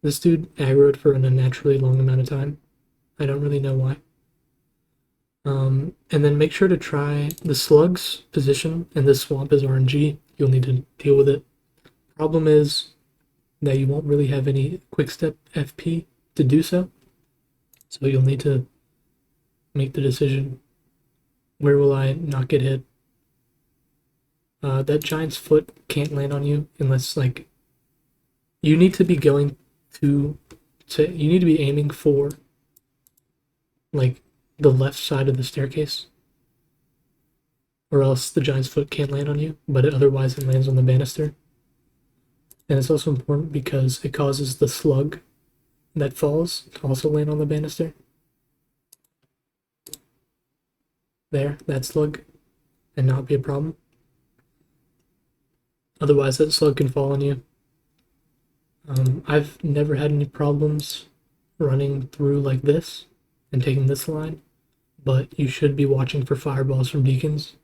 This dude aggroed for an unnaturally long amount of time. I don't really know why. And then make sure to try the slug's position, and this swamp is RNG. You'll need to deal with it. Problem is that you won't really have any quick step FP to do so. So you'll need to make the decision, where will I not get hit? That giant's foot can't land on you unless like you need to be going you need to be aiming for like the left side of the staircase, or else the giant's foot can't land on you, but otherwise it lands on the banister. And it's also important because it causes the slug that falls to also land on the banister. There, that slug, and not be a problem. Otherwise, that slug can fall on you. I've never had any problems running through like this and taking this line, but you should be watching for fireballs from deacons.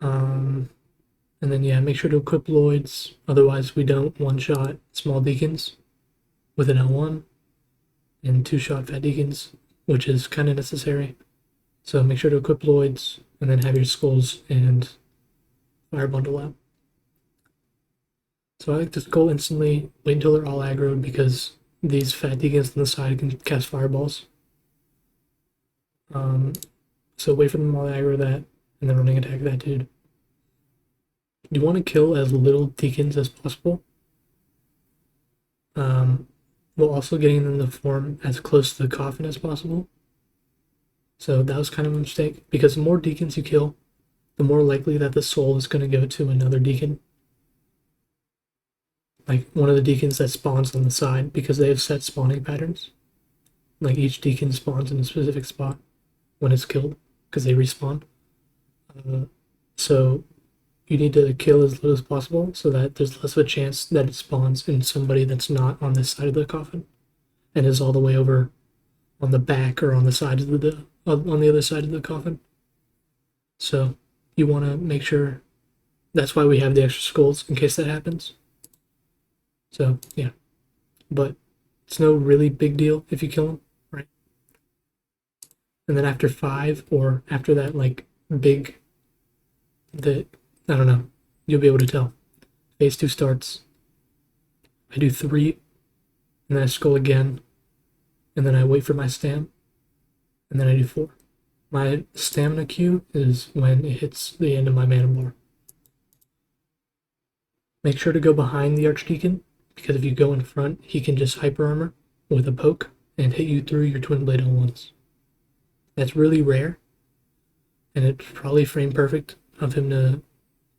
And then yeah, make sure to equip Lloyds, otherwise we don't one-shot small deacons with an L1 and two-shot fat deacons, which is kind of necessary. So make sure to equip Lloyds and then have your skulls and fire bundle out. So I like to skull instantly, wait until they're all aggroed because these fat deacons on the side can cast fireballs. So wait for them all to aggro that, and then running attack that dude. You want to kill as little deacons as possible, while also getting them to form as close to the coffin as possible. So that was kind of a mistake, because the more deacons you kill, the more likely that the soul is going to go to another deacon. Like one of the deacons that spawns on the side, because they have set spawning patterns. Like each deacon spawns in a specific spot when it's killed, because they respawn. So you need to kill as little as possible so that there's less of a chance that it spawns in somebody that's not on this side of the coffin and is all the way over on the back or on the side of on the other side of the coffin. So you want to make sure, that's why we have the extra skulls in case that happens. So yeah, but it's no really big deal if you kill them, right? And then after 5 or after that like big, I don't know, you'll be able to tell. Phase 2 starts. I do 3, and then I skull again, and then I wait for my stam, and then I do 4. My stamina queue is when it hits the end of my mana bar. Make sure to go behind the Archdeacon, because if you go in front, he can just hyper armor with a poke and hit you through your twin blade L1s. That's really rare, and it's probably frame perfect of him to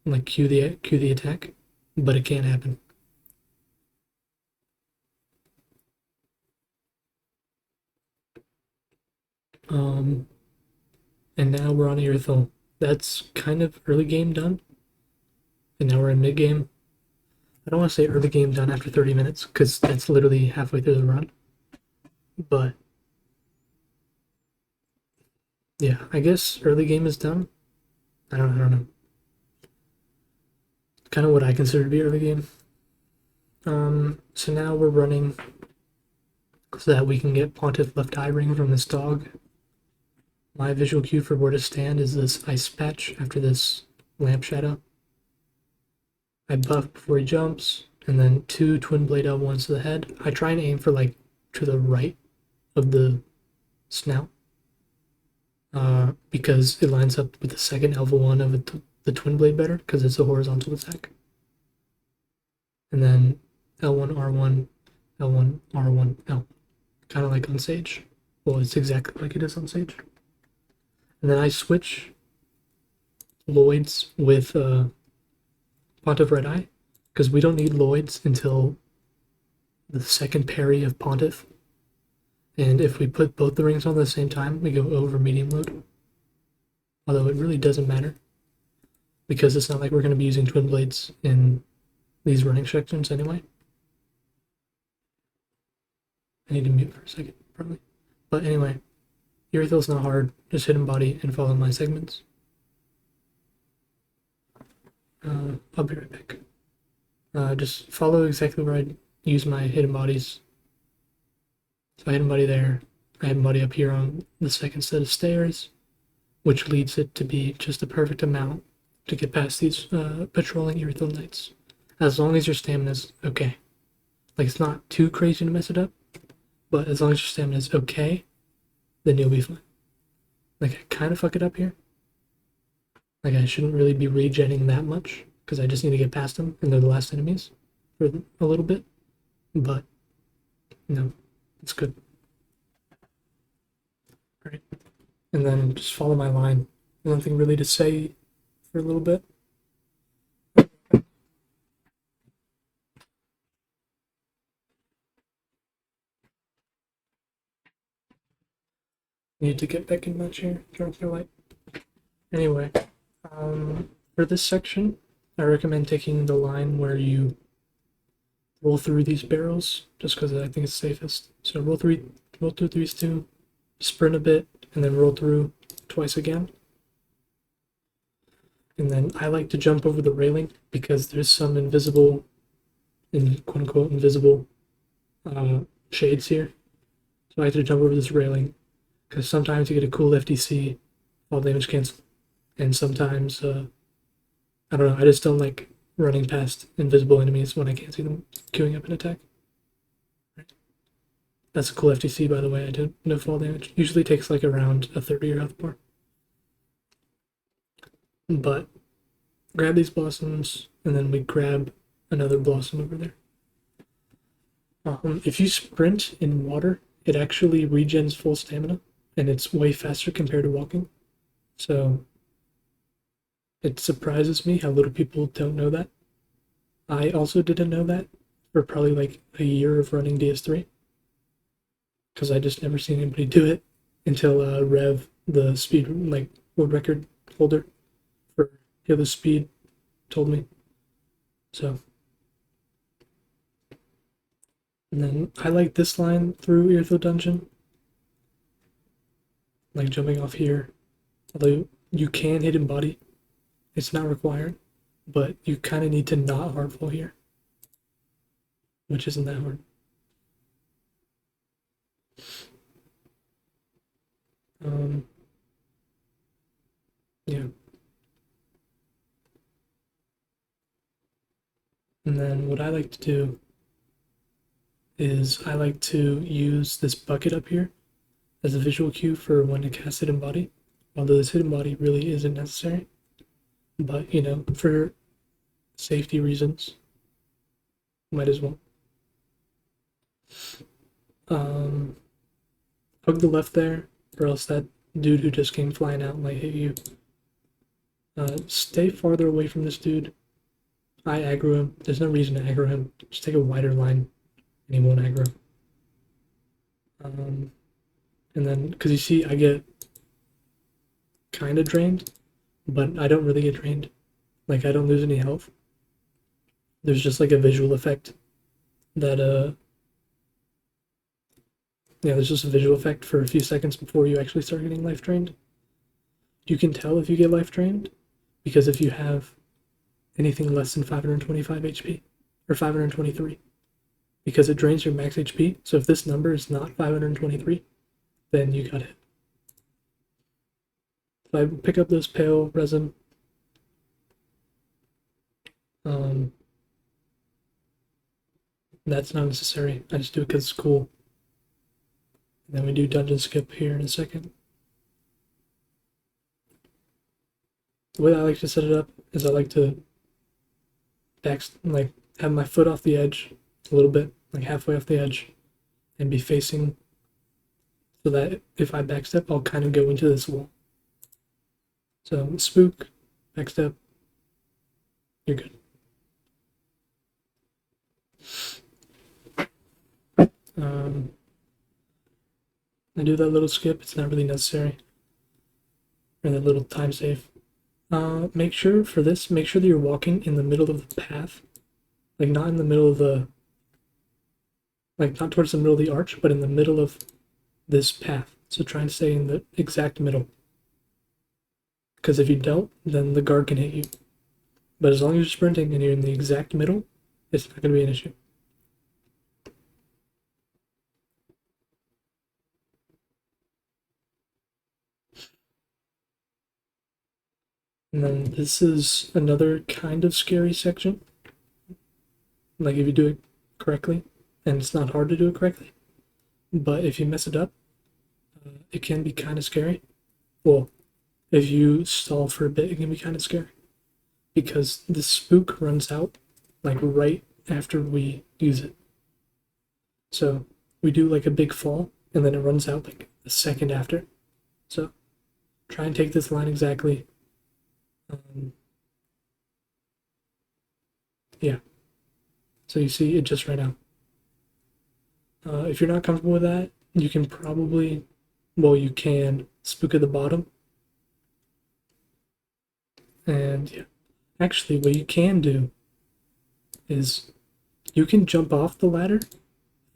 like cue the attack, but it can't happen. And now we're on Irithel. That's kind of early game done, and now we're in mid game. I don't want to say early game done after 30 minutes because that's literally halfway through the run. But yeah, I guess early game is done. I don't know. Kind of what I consider to be early game. So now we're running so that we can get Pontiff Left Eye Ring from this dog. My visual cue for where to stand is this ice patch after this lamp shadow. I buff before he jumps, and then 2 twin blade L1s to the head. I try and aim for like to the right of the snout, because it lines up with the second L1 of the twin blade better, because it's a horizontal attack. And then L1, R1, L1, R1, L. Kind of like on Sage. Well, it's exactly like it is on Sage. And then I switch Lloyds with Pontiff Red Eye, because we don't need Lloyds until the second parry of Pontiff. And if we put both the rings on at the same time, we go over medium load. Although it really doesn't matter, because it's not like we're going to be using twin blades in these running sections anyway. I need to mute for a second, probably. But anyway, Irithel's not hard. Just hit him body and follow my segments. I'll be right back. Just follow exactly where I use my hidden bodies. So I hit him body there. I hit him body up here on the second set of stairs, which leads it to be just the perfect amount to get past these patrolling Irithel Knights. As long as your stamina's okay. Like, it's not too crazy to mess it up, But as long as your stamina is okay, then you'll be fine. Like, I kind of fuck it up here. Like, I shouldn't really be regenning that much because I just need to get past them and they're the last enemies for a little bit. But, no, it's good. Right. And then just follow my line. Nothing really to say for a little bit. Need to get back in my chair, turn off your light. Anyway, for this section, I recommend taking the line where you roll through these barrels, just because I think it's safest. So roll through these two, sprint a bit, and then roll through twice again. And then I like to jump over the railing because there's some invisible, quote unquote invisible, shades here. So I like to jump over this railing because sometimes you get a cool FDC, fall damage cancel, and sometimes I don't know. I just don't like running past invisible enemies when I can't see them queuing up an attack. That's a cool FTC, by the way. I did no fall damage. Usually takes like around a third of your health bar. But grab these blossoms, and then we grab another blossom over there. If you sprint in water, it actually regens full stamina, and it's way faster compared to walking. So it surprises me how little people don't know that. I also didn't know that for probably like a year of running DS3 because I just never seen anybody do it until Rev, the speed like world record holder for Halo Speed, told me. So, and then I like this line through Eartho Dungeon, like jumping off here. Although you can hit in body, it's not required, but you kind of need to not hardfall here, which isn't that hard. Yeah. And then what I like to do is I like to use this bucket up here as a visual cue for when to cast hidden body, although this hidden body really isn't necessary. But, you know, for safety reasons, might as well. Hug the left there, or else that dude who just came flying out might hit you. Stay farther away from this dude. I aggro him. There's no reason to aggro him. Just take a wider line, and he won't aggro. And then, because you see, I get kind of drained, but I don't really get drained. Like, I don't lose any health. There's just like a visual effect that, yeah, there's just a visual effect for a few seconds before you actually start getting life drained. You can tell if you get life drained because if you have anything less than 525 HP or 523, because it drains your max HP. So if this number is not 523, then you got hit. So I pick up this pale resin. That's not necessary. I just do it because it's cool. And then we do dungeon skip here in a second. The way I like to set it up is I like to like have my foot off the edge a little bit, like halfway off the edge, and be facing so that if I backstep, I'll kind of go into this wall. So spook, backstep, you're good. I do that little skip, it's not really necessary. Or that little time save. Make sure for this, make sure that you're walking in the middle of the path. Like not in the middle of the, like not towards the middle of the arch, but in the middle of this path. So try and stay in the exact middle. Because if you don't, then the guard can hit you. But as long as you're sprinting and you're in the exact middle, it's not going to be an issue. And then this is another kind of scary section. Like if you do it correctly, and it's not hard to do it correctly. but if you mess it up, it can be kind of scary. Well, if you stall for a bit, it can be kind of scary because the spook runs out like right after we use it. So we do like a big fall and then it runs out like a second after. So try and take this line exactly. Yeah. So you see it just ran out. If you're not comfortable with that, you can probably, well, you can spook at the bottom. And yeah, actually, what you can do is you can jump off the ladder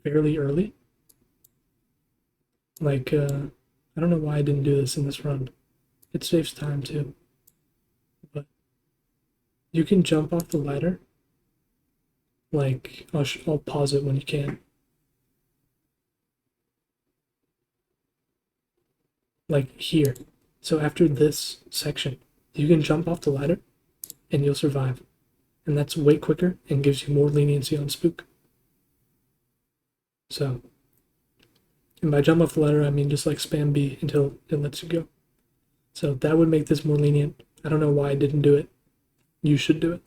fairly early. Like, I don't know why I didn't do this in this run. It saves time too. But you can jump off the ladder. Like, I'll pause it when you can. Like here. So after this section, you can jump off the ladder and you'll survive. And that's way quicker and gives you more leniency on spook. So, and by jump off the ladder, I mean just like spam B until it lets you go. So that would make this more lenient. I don't know why I didn't do it. You should do it.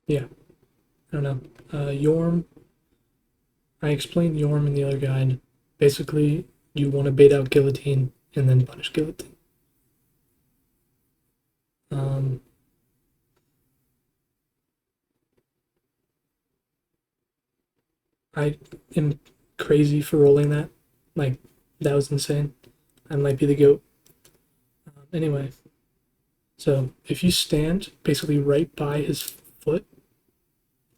Yeah, I don't know. Yorm, I explained Yorm in the other guide. Basically, you want to bait out Guillotine and then punish Guillotine. I am crazy for rolling that. Like, that was insane. I might be the GOAT. Anyway, so if you stand basically right by his foot,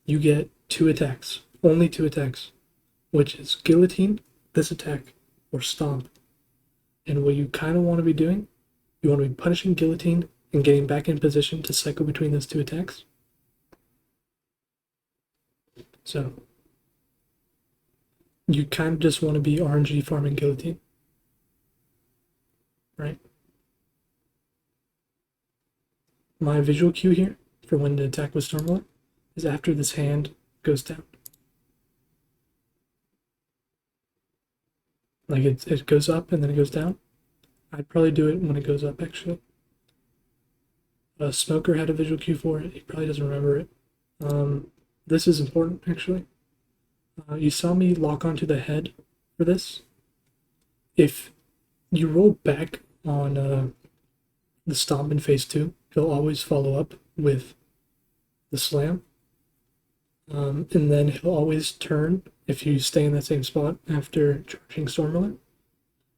you get 2 attacks. Only 2 attacks, which is Guillotine, this attack, or Stomp. And what you kind of want to be doing, you want to be punishing Guillotine and getting back in position to cycle between those 2 attacks. So you kind of just want to be RNG farming Guillotine, right? My visual cue here for when to attack with Stormlord is after this hand goes down. Like it goes up and then it goes down. I'd probably do it when it goes up, actually. Smoker had a visual cue for it. He probably doesn't remember it. This is important, actually. You saw me lock onto the head for this. If you roll back on the stomp in phase 2, he'll always follow up with the slam. And then he'll always turn if you stay in that same spot after charging Stormwiller.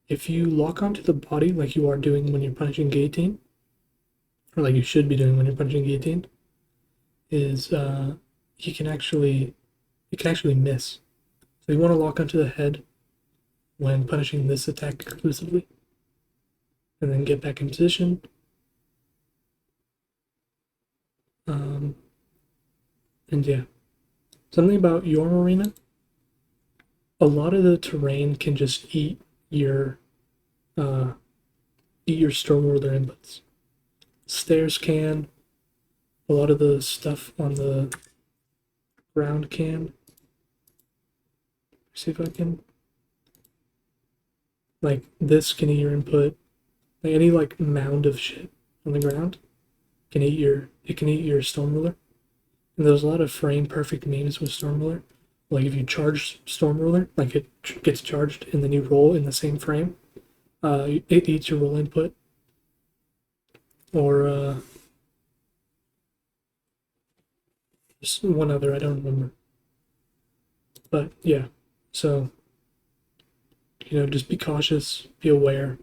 If you lock onto the body like you are doing when you're punching Guillotine, or like you should be doing when you're punching Guillotine, is he can actually miss. So you want to lock onto the head when punishing this attack exclusively, and then get back in position. And yeah, something about Yorm Arena. A lot of the terrain can just eat your Stormwilder inputs. Stairs can. A lot of the stuff on the ground can. See if I can. Like this can eat your input. Like any like mound of shit on the ground can eat your Stormruler. And there's a lot of frame perfect memes with Stormruler. Like if you charge Stormruler, like it gets charged and then you roll in the same frame, it eats your roll input. Or just one other, I don't remember. But yeah, so just be cautious, be aware.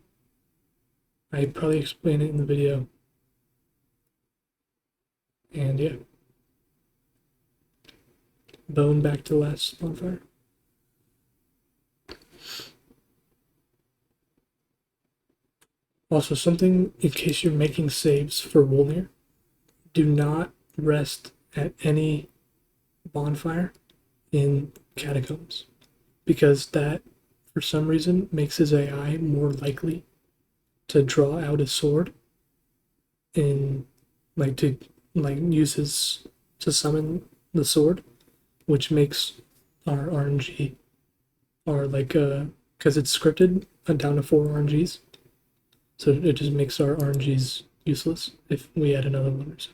I probably explained it in the video. And yeah. Bone back to the last bonfire. Also, something in case you're making saves for Wolnir, do not rest at any bonfire in Catacombs. because that, for some reason, makes his AI more likely to draw out his sword and like to like use his to summon the sword, which makes our RNG our like because it's scripted down to 4 RNGs, so it just makes our RNGs useless if we add another one or so.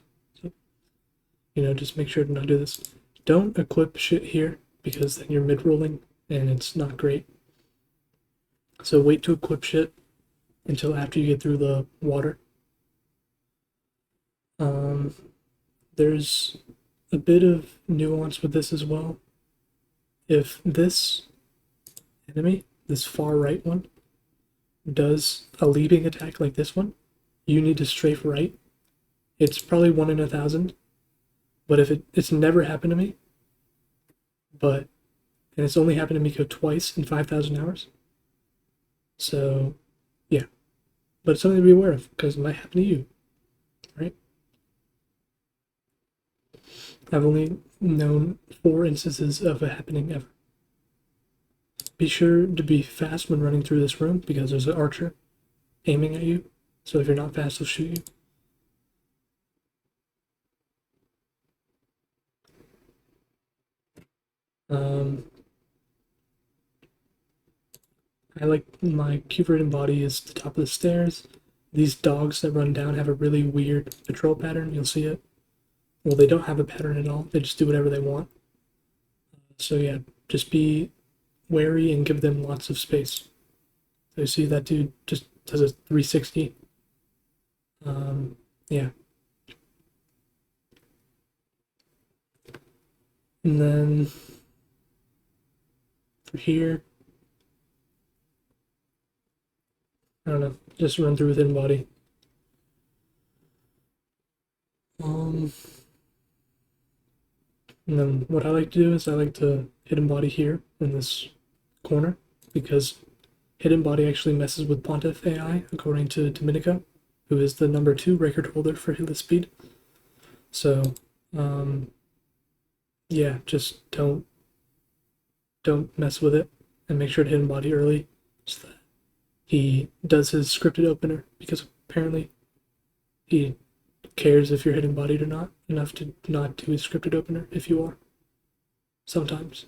So just make sure to not do this. Don't equip shit here because then you're mid rolling and it's not great. So wait to equip shit until after you get through the water. There's a bit of nuance with this as well. If this enemy, this far right one, does a leaping attack like this one, you need to strafe right. It's probably 1 in 1,000, but if it's never happened to me, and it's only happened to me twice in 5,000 hours. So, yeah, but it's something to be aware of because it might happen to you, right? I've only known 4 instances of it happening ever. Be sure to be fast when running through this room because there's an archer aiming at you. So if you're not fast, he'll shoot you. I like my curated body is the top of the stairs. These dogs that run down have a really weird patrol pattern. You'll see it. Well, they don't have a pattern at all. They just do whatever they want. So yeah, just be wary and give them lots of space. So you see that dude just does a 360. Yeah. And then for here, I don't know, just run through within body. And then what I like to do is I like to hidden body here in this corner because hidden body actually messes with Pontiff AI according to Domenico, who is the number 2 record holder for hitless speed. So, yeah, just don't mess with it and make sure to hidden body early so that he does his scripted opener because apparently he cares if you're hidden bodied or not enough to not do his scripted opener if you are. Sometimes.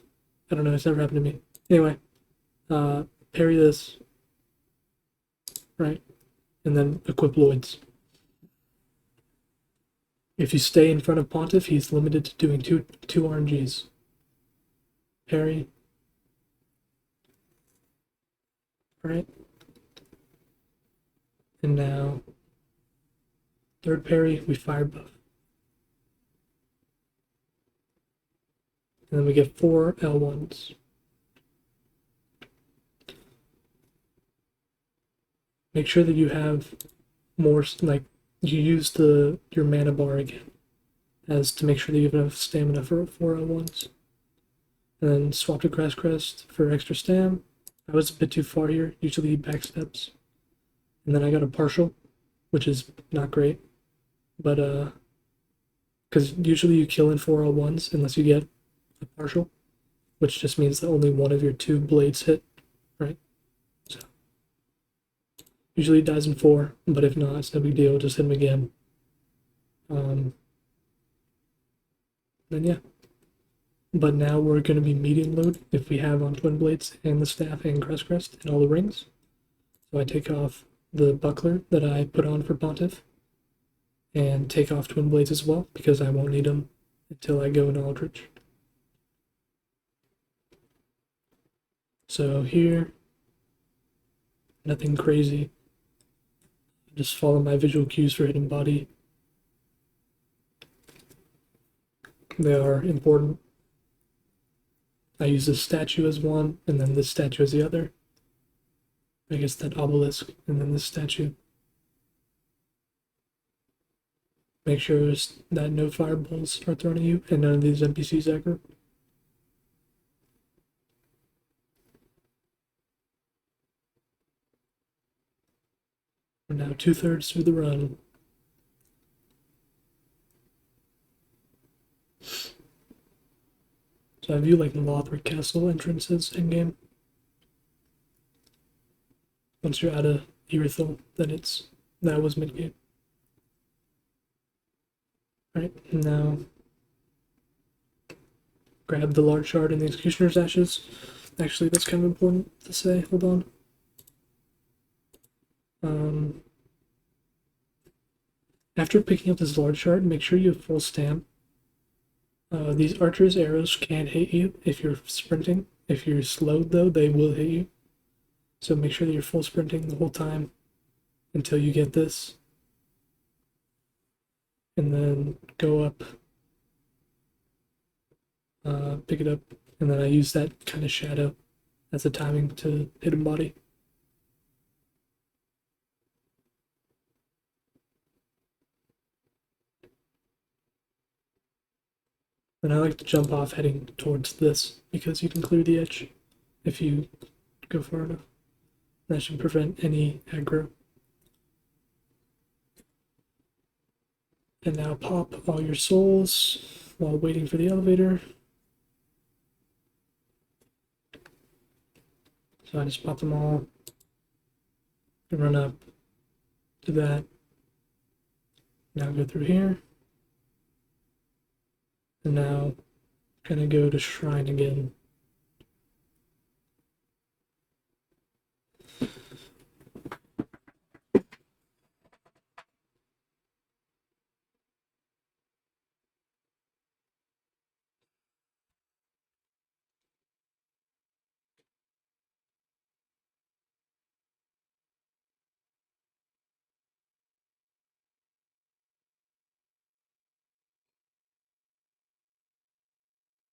I don't know, it's never happened to me. Anyway, parry this, right? And then equip Lloyd's. If you stay in front of Pontiff, he's limited to doing two RNGs. Parry. Right? And now, third parry, we fire buff. And then we get 4 L1s. Make sure that you have more, like, you use your mana bar again as to make sure that you have enough stamina for 4 L1s. And then swap to Grass Crest for extra stam. I was a bit too far here. Usually he backsteps. And then I got a partial, which is not great. But, because usually you kill in 4 L1s unless you get a partial, which just means that only one of your 2 blades hit, right? So, usually it dies in 4, but if not, it's no big deal. Just hit him again. Then, yeah. But now we're going to be medium load if we have on Twin Blades and the staff and Crest and all the rings. So I take off the buckler that I put on for Pontiff and take off Twin Blades as well because I won't need them until I go in Aldrich. So here, nothing crazy. Just follow my visual cues for hidden body. They are important. I use this statue as one, and then this statue as the other. I guess that obelisk, and then this statue. Make sure that no fireballs are thrown at you, and none of these NPCs aggro. We're now 2/3 through the run. So I view like Lothric Castle entrances in game. Once you're out of Irithel, then that was mid game. Alright, now grab the large shard and the Executioner's Ashes. Actually, that's kind of important to say. Hold on. After picking up this large shard, make sure you have full stam. These archers' arrows can't hit you if you're sprinting. If you're slowed, though, they will hit you. So make sure that you're full sprinting the whole time until you get this. And then go up, pick it up, and then I use that kind of shadow as a timing to hit him body. And I like to jump off heading towards this because you can clear the edge if you go far enough. That should prevent any aggro. And now pop all your souls while waiting for the elevator. So I just pop them all and run up to that. Now go through here. And now gonna go to Shrine again.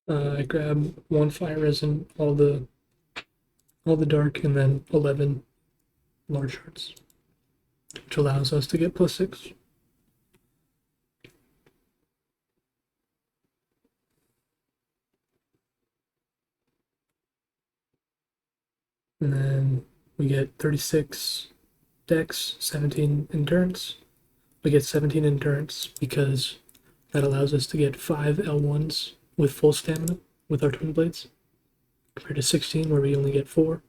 I grab one fire resin, all the dark, and then 11 large shards, which allows us to get +6. And then we get 36 dex, 17 endurance. We get 17 endurance because that allows us to get 5 L1s with full stamina with our twin blades, compared to 16 where we only get 4.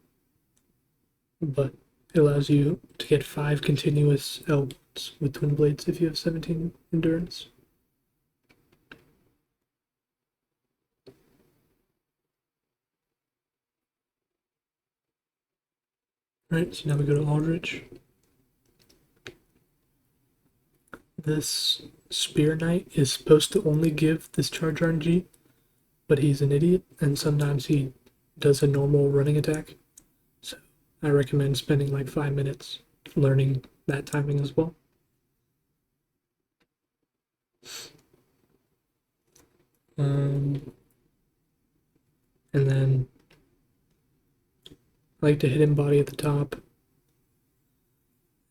But it allows you to get 5 continuous L1s with twin blades if you have 17 endurance. Alright, so now we go to Aldrich. This Spear Knight is supposed to only give this charge RNG, but he's an idiot, and sometimes he does a normal running attack. So I recommend spending like 5 minutes learning that timing as well. And then I like to hit him body at the top,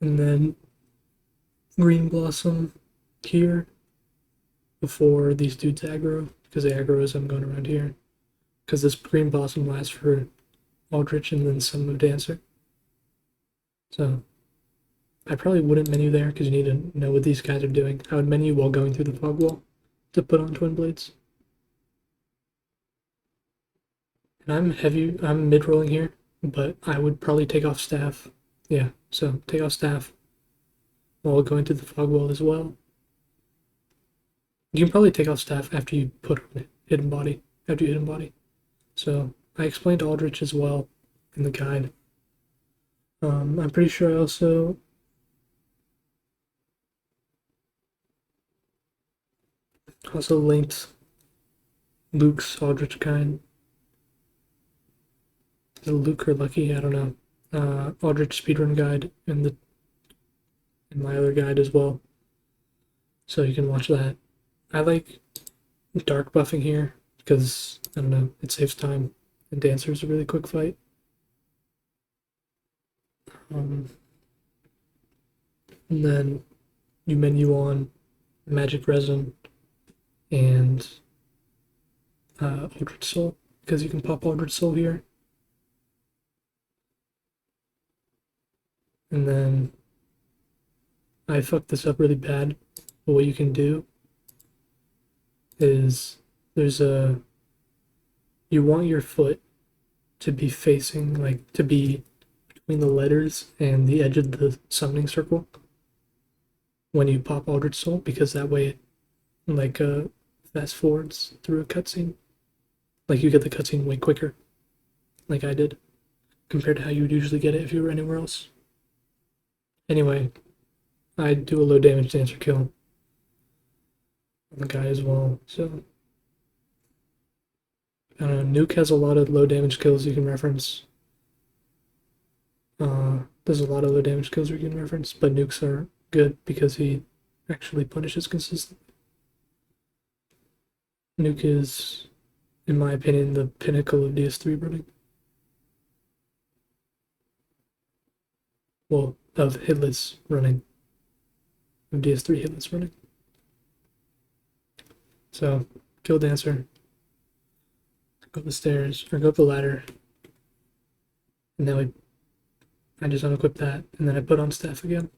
and then Green Blossom here before these dudes aggro, because they aggro as I'm going around here. Because this Green Blossom lasts for Aldrich and then some of Dancer. So I probably wouldn't menu there because you need to know what these guys are doing. I would menu while going through the fog wall to put on twin blades. And I'm mid-rolling here, but I would probably take off staff. Yeah, so take off staff while going through the fog wall as well. You can probably take off staff after you put on hidden body, after you hidden body. So I explained Aldrich as well in the guide. I'm pretty sure I also linked Luke's Aldrich guide. Is it Luke or Lucky? I don't know. Aldrich speedrun guide in my other guide as well. So you can watch that. I like dark buffing here because, I don't know, it saves time, and Dancer's a really quick fight. And then you menu on Magic Resin and Aldrich Soul, because you can pop Aldrich Soul here. And then I fucked this up really bad, but what you can do is there's a you want your foot to be facing, like, to be between the letters and the edge of the summoning circle when you pop Aldrich Soul, because that way it, like, fast forwards through a cutscene. Like, you get the cutscene way quicker, like I did, compared to how you would usually get it if you were anywhere else. Anyway, I do a low damage dancer kill on the guy as well, so I don't know. Nuke has a lot of low damage kills you can reference. There's a lot of low damage kills you can reference, but nukes are good because he actually punishes consistently. Nuke is, in my opinion, the pinnacle of DS3 running. Well, of hitless running. Of DS3 hitless running. So, kill dancer. Go up the stairs, or go up the ladder. And then I just unequip that, and then I put on staff again.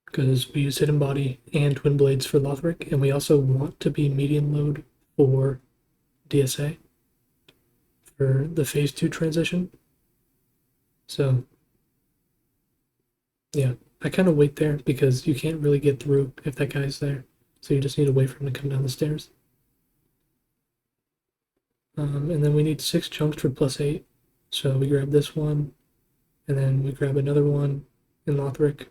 Because we use hidden body and twin blades for Lothric, and we also want to be medium load for DSA for the phase 2 transition. So yeah, I kind of wait there because you can't really get through if that guy's there, so you just need to wait for him to come down the stairs. And then we need 6 chunks for +8, so we grab this one, and then we grab another one in Lothric.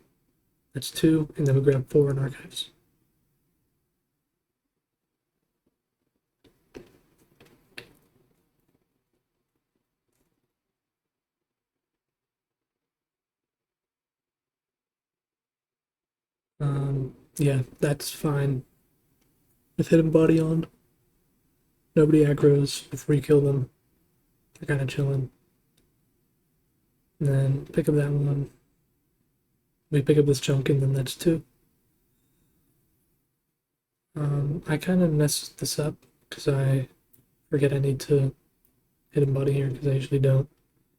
That's 2, and then we grab 4 in Archives. Yeah, that's fine. With hidden body on, nobody aggros before you kill them. They're kind of chilling. And then pick up that one. We pick up this chunk, and then that's 2. I kind of messed this up because I forget I need to hidden body here because I usually don't.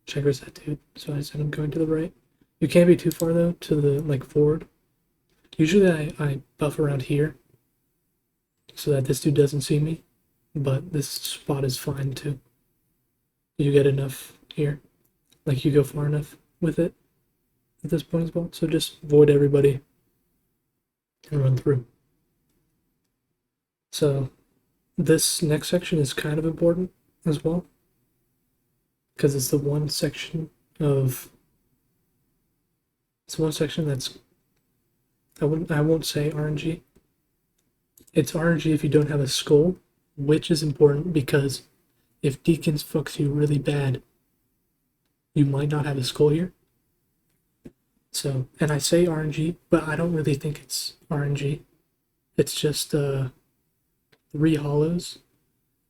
Checkers that dude, so I said I'm going to the right. You can't be too far though to the like forward. Usually I buff around here so that this dude doesn't see me, but this spot is fine too. You get enough here, like you go far enough with it at this point as well. So just void everybody and run through. So this next section is kind of important as well because it's the one section that's I won't say RNG. It's RNG if you don't have a skull, which is important because if Deacons fucks you really bad, you might not have a skull here. So, and I say RNG, but I don't really think it's RNG. It's just 3 hollows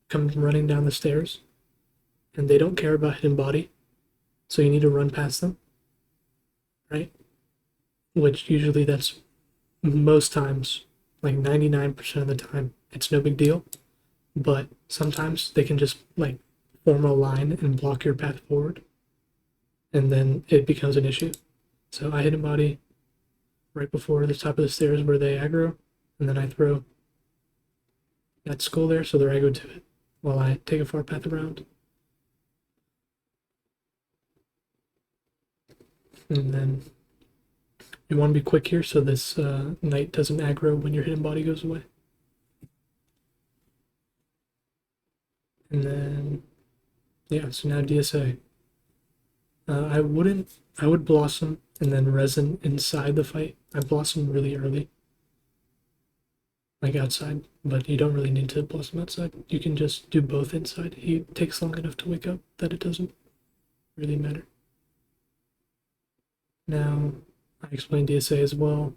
come running down the stairs, and they don't care about hidden body, so you need to run past them, right? Which usually that's most times, like 99% of the time, it's no big deal. But sometimes they can just like form a line and block your path forward, and then it becomes an issue. So I hit a body right before the top of the stairs where they aggro, and then I throw that skull there so they're aggro to it while I take a far path around. And then you want to be quick here so this knight doesn't aggro when your hidden body goes away. And then, yeah, so now DSA. I would Blossom and then Resin inside the fight. I Blossom really early, like outside, but you don't really need to Blossom outside. You can just do both inside. He takes long enough to wake up that it doesn't really matter. Now, I explain DSA as well,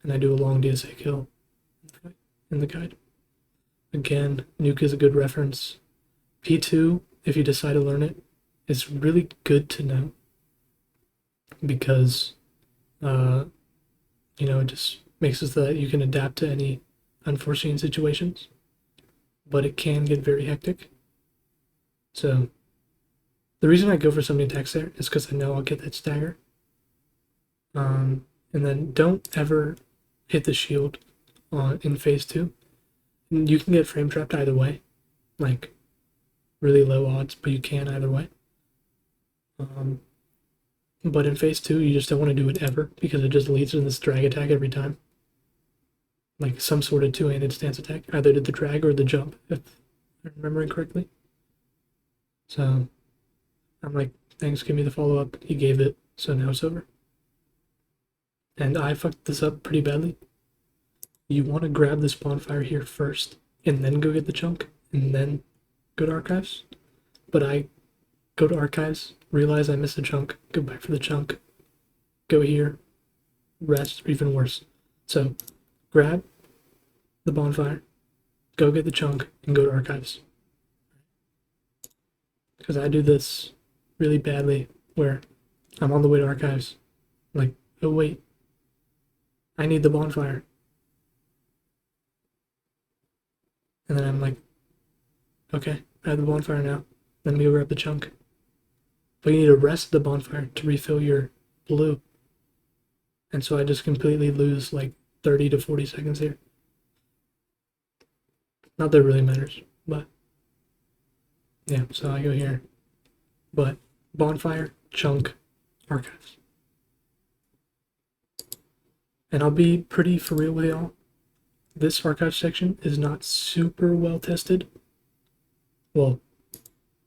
and I do a long DSA kill in the guide. Again, Nuke is a good reference. P2, if you decide to learn it, is really good to know because, it just makes it so that you can adapt to any unforeseen situations, but it can get very hectic. So, the reason I go for so many attacks there is because I know I'll get that stagger. And then don't ever hit the shield in phase 2. And you can get frame trapped either way, like really low odds, but you can either way. But in phase 2, you just don't want to do it ever because it just leads to this drag attack every time. Like some sort of two-handed stance attack, either to the drag or the jump, if I'm remembering correctly. So I'm like, thanks, give me the follow-up. He gave it, so now it's over. And I fucked this up pretty badly. You want to grab this bonfire here first, and then go get the chunk, and then go to archives. But I go to archives, realize I missed a chunk, go back for the chunk, go here, rest, or even worse. So grab the bonfire, go get the chunk, and go to archives. Because I do this really badly where I'm on the way to archives, like, oh wait, I need the bonfire. And then I'm like, okay, I have the bonfire now. Let me go grab the chunk. But you need to rest the bonfire to refill your blue. And so I just completely lose like 30 to 40 seconds here. Not that it really matters, but yeah, so I go here. But bonfire, chunk, archives. And I'll be pretty for real with y'all. This archive section is not super well tested. Well,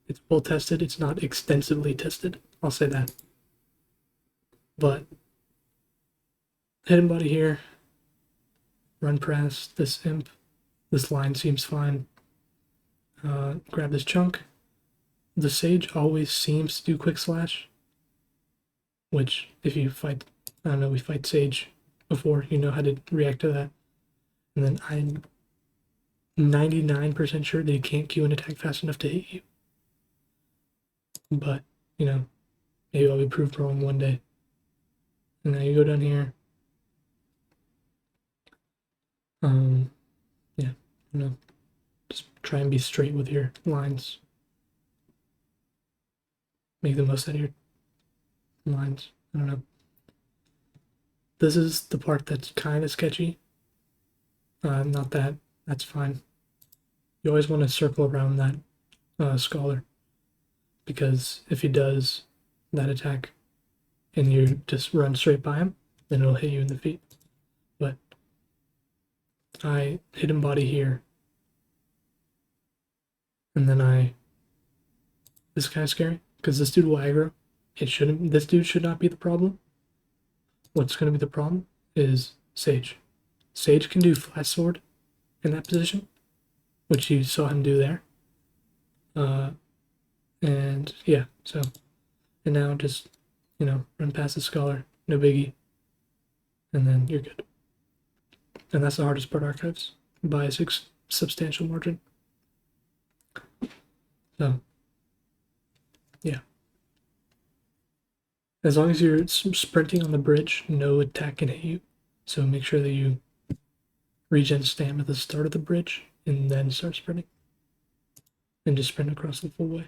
it's well tested, it's not extensively tested. I'll say that. But hidden body here, run press, this imp, this line seems fine. Grab this chunk. The sage always seems to do quick slash, which if you fight, I don't know, we fight sage before, you know how to react to that. And then I'm 99% sure that you can't Q an attack fast enough to hit you. But, you know, maybe I'll be proved wrong one day. And now you go down here. Yeah, you know, just try and be straight with your lines. Make the most out of your lines. I don't know. This is the part that's kind of sketchy. Not that. That's fine. You always want to circle around that scholar. Because if he does that attack and you just run straight by him, then it'll hit you in the feet. But I hit him body here. And then this guy's scary because this dude will aggro. This dude should not be the problem. What's going to be the problem is Sage. Sage can do flat sword in that position, which you saw him do there. And yeah, so, and now just, you know, run past the scholar, no biggie, and then you're good. And that's the hardest part, archives, by a substantial margin. So, yeah. As long as you're sprinting on the bridge, no attack can hit you. So make sure that you regen stam at the start of the bridge and then start sprinting. And just sprint across the full way.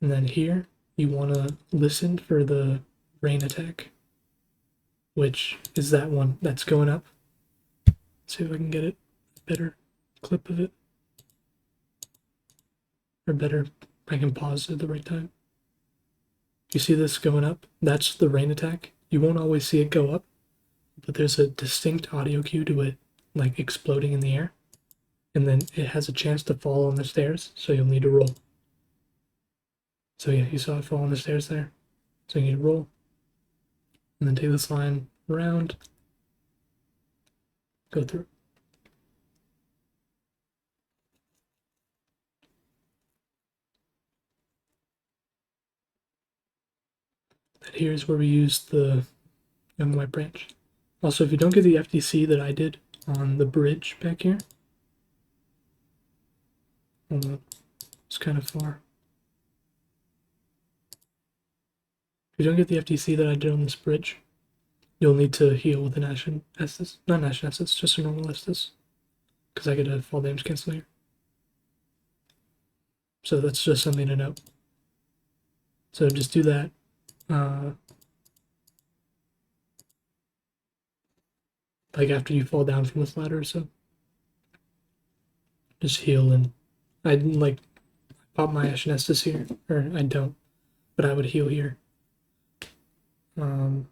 And then here, you want to listen for the rain attack, which is that one that's going up. Let's see if I can get a better clip of it. Or better, I can pause at the right time. You see this going up? That's the rain attack. You won't always see it go up, but there's a distinct audio cue to it, like exploding in the air. And then it has a chance to fall on the stairs, so you'll need to roll. So yeah, you saw it fall on the stairs there. So you need to roll. And then take this line around. Go through. And here's where we use the young white branch. Also, if you don't get the FTC that I did on the bridge back here. Hold on. It's kind of far. If you don't get the FTC that I did on this bridge, you'll need to heal with an Ashen Estus. Not an Ashen Estus, just a normal Estus. Because I get a fall damage cancel here. So that's just something to note. So just do that. like after you fall down from this ladder or so. Just heal, and I like pop my Ashen Estus here, or I don't, but I would heal here. And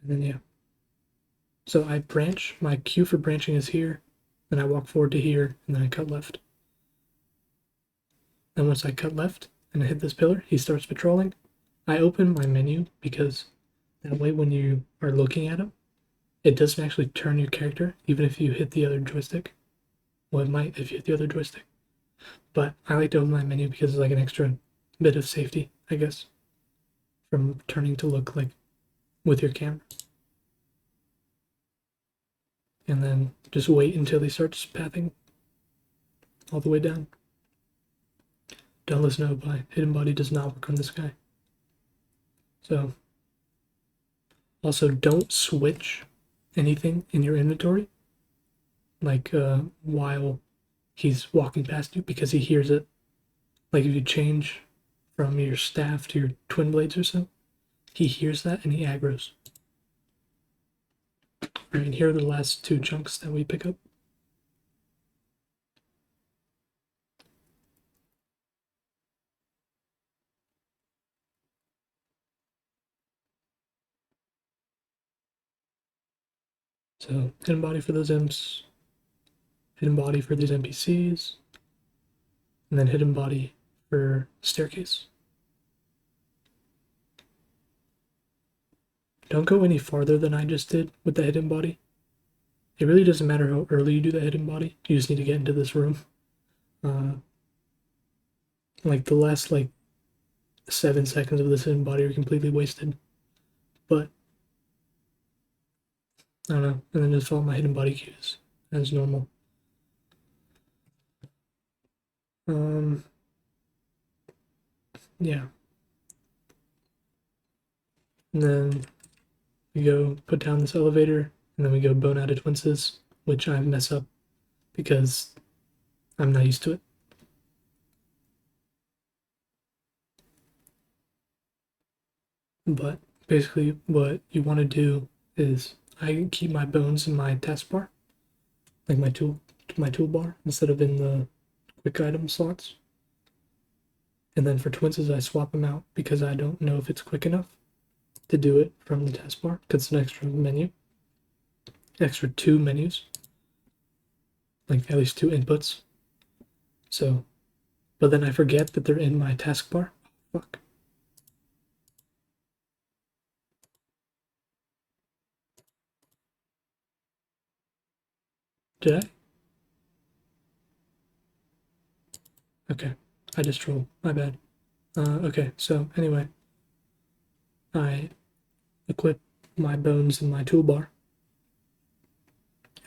then yeah. So I branch, my cue for branching is here, then I walk forward to here, and then I cut left. And once I cut left and I hit this pillar, he starts patrolling. I open my menu because that way when you are looking at him, it doesn't actually turn your character, even if you hit the other joystick. Well, it might if you hit the other joystick. But I like to open my menu because it's like an extra bit of safety, I guess, from turning to look like with your camera. And then just wait until he starts pathing all the way down. Don't listen to Opie. Hidden body does not work on this guy. So, also don't switch anything in your inventory, like while he's walking past you, because he hears it. Like if you change from your staff to your twin blades or so, he hears that and he aggroes. Alright, and here are the last two chunks that we pick up. So hidden body for those imps, hidden body for these NPCs, and then hidden body for staircase. Don't go any farther than I just did with the hidden body. It really doesn't matter how early you do the hidden body. You just need to get into this room. Like the last 7 seconds of this hidden body are completely wasted. But I don't know. And then just follow my hidden body cues as normal. Yeah. And then we go put down this elevator, and then we go bone out of twinces, which I mess up because I'm not used to it. But basically what you want to do is I keep my bones in my taskbar, like my toolbar, instead of in the quick item slots. And then for twinces I swap them out because I don't know if it's quick enough to do it from the taskbar because it's an extra menu. Extra 2 menus. Like at least 2 inputs. So, but then I forget that they're in my taskbar. Fuck. Did I? Okay. I just trolled. My bad. Okay, so anyway. I equip my bones in my toolbar.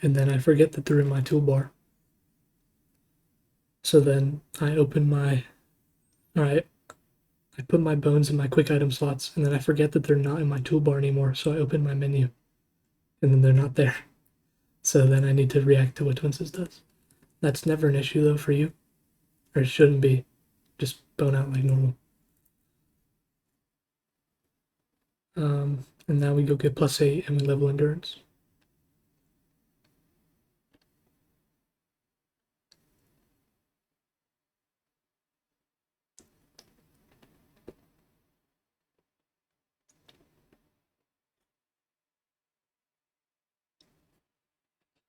And then I forget that they're in my toolbar. So then I open my... Alright. I put my bones in my quick item slots, and then I forget that they're not in my toolbar anymore, so I open my menu. And then they're not there. So then I need to react to what Twinces does. That's never an issue though for you. Or it shouldn't be. Just bone out like normal. And now we go get +8 and we level endurance.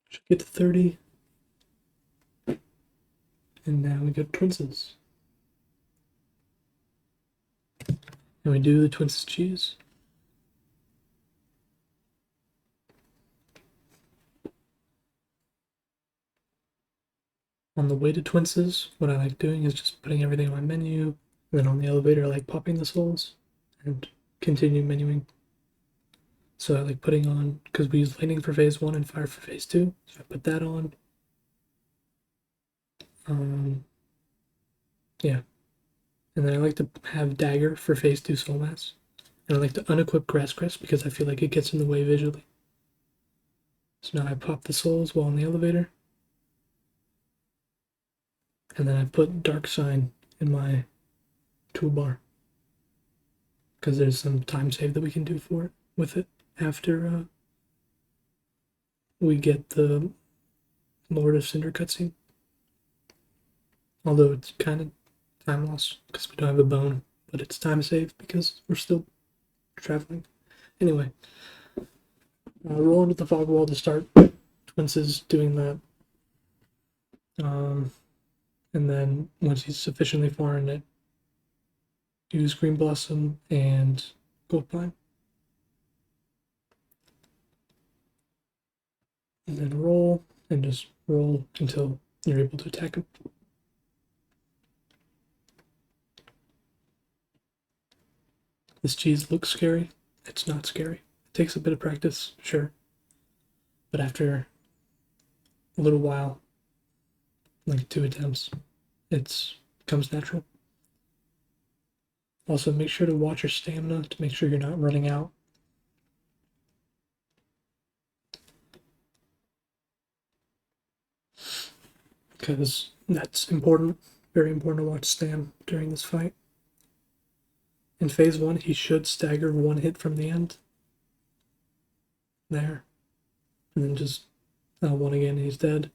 Should get to 30. And now we go to Twinces. And we do the Twinces cheese. On the way to Twinces, what I like doing is just putting everything on my menu. And then on the elevator, I like popping the souls and continue menuing. So I like putting on, because we use lightning for phase 1 and fire for phase 2. So I put that on. Yeah. And then I like to have dagger for phase 2 soul mass. And I like to unequip grass crest because I feel like it gets in the way visually. So now I pop the souls while in the elevator. And then I put dark sign in my toolbar. Because there's some time save that we can do for it with it after we get the Lord of Cinder cutscene. Although it's kind of time loss because we don't have a bone, but it's time save because we're still traveling. Anyway, roll into the fog wall to start. Twins doing that. And then once he's sufficiently far in it, use Green Blossom and Gold Pine. And then roll, and just roll until you're able to attack him. This cheese looks scary. It's not scary. It takes a bit of practice, sure. But after a little while, like 2 attempts, it becomes natural. Also, make sure to watch your stamina to make sure you're not running out. Because that's important. Very important to watch Stam during this fight. In phase 1, he should stagger 1 hit from the end. There. And then just 1 again, he's dead.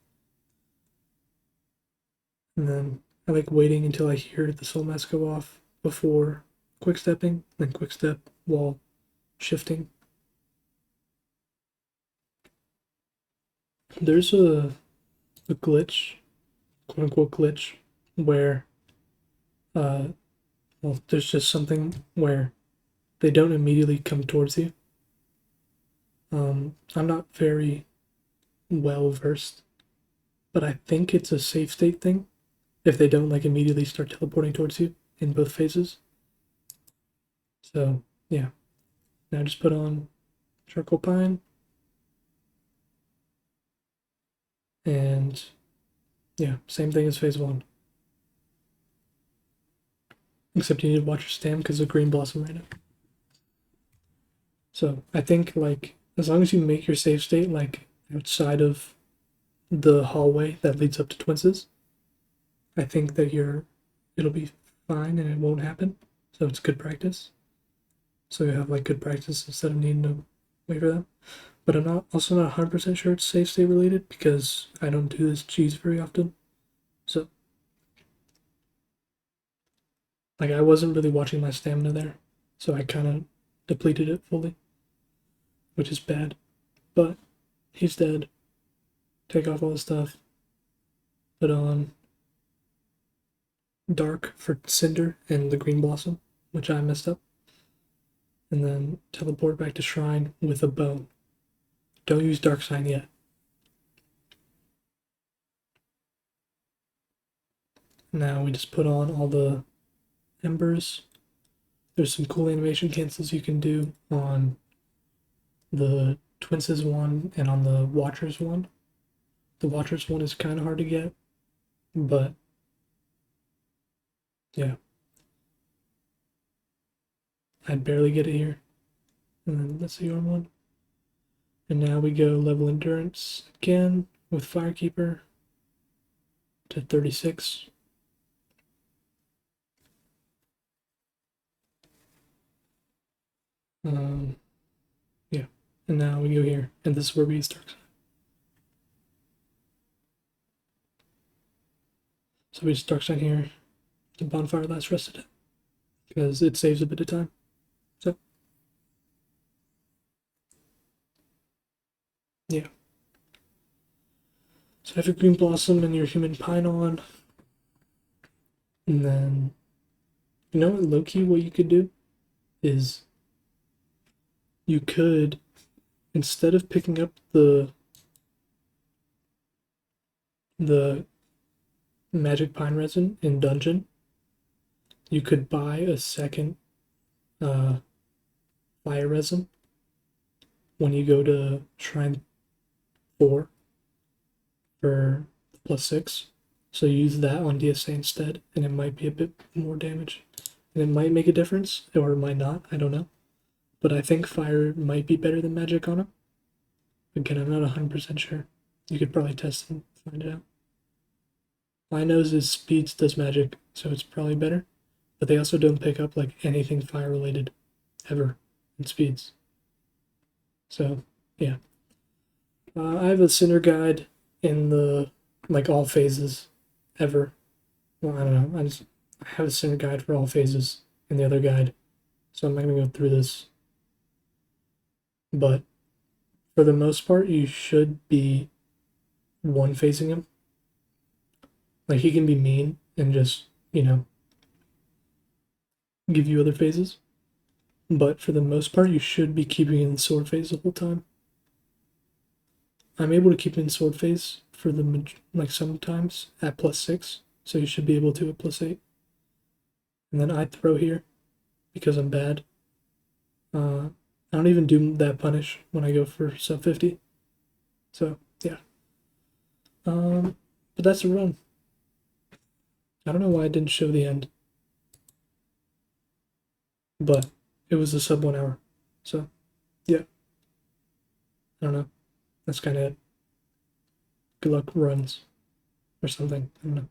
And then I like waiting until I hear the soul mask go off before quick stepping, then quick step while shifting. There's a glitch, quote unquote glitch, where well, there's just something where they don't immediately come towards you. I'm not very well versed, but I think it's a safe state thing if they don't like immediately start teleporting towards you in both phases. So yeah, now just put on charcoal pine, and yeah, same thing as phase 1. Except you need to watch your stam because of green blossom right now. So I think like as long as you make your safe state like outside of the hallway that leads up to Twinses, I think that it'll be fine and it won't happen. So it's good practice. So you have like good practice instead of needing to wait for them. But I'm not 100% sure it's safe state related because I don't do this cheese very often. So like I wasn't really watching my stamina there, so I kind of depleted it fully, which is bad. But he's dead. Take off all the stuff. Put on dark for Cinder and the green blossom, which I messed up. And then teleport back to Shrine with a bone. Don't use Dark Sign yet. Now we just put on all the embers. There's some cool animation cancels you can do on the Twinses one and on the Watchers one. The Watchers one is kind of hard to get, but yeah. I'd barely get it here. And then that's the arm one. And now we go level endurance again with Firekeeper to 36. Yeah, and now we go here, and this is where we use Dark Sign. So we just Dark Sign here. The bonfire lasts rest of it because it saves a bit of time. So yeah. So have your green blossom and your human pine on, and then you know what, low key, what you could do is you could, instead of picking up the magic pine resin in dungeon, you could buy a second fire resin when you go to Shrine 4 for +6. So use that on DSA instead, and it might be a bit more damage. And it might make a difference, or it might not, I don't know. But I think fire might be better than magic on him. Again, I'm not 100% sure. You could probably test and find it out. My nose is speeds does magic, so it's probably better. But they also don't pick up like anything fire related ever in speeds. So yeah. I have a center guide in the like all phases ever. Well, I don't know. I have a center guide for all phases in the other guide, so I'm not gonna go through this. But for the most part, you should be one phasing him. Like he can be mean and just give you other phases, but for the most part, you should be keeping in sword phase the whole time. I'm able to keep in sword phase for the like sometimes at +6, so you should be able to at +8. And then I throw here because I'm bad. I don't even do that punish when I go for sub 50. So yeah. But that's a run. I don't know why I didn't show the end, but it was a sub 1 hour. So yeah, I don't know. That's kind of it. Good luck runs or something. I don't know.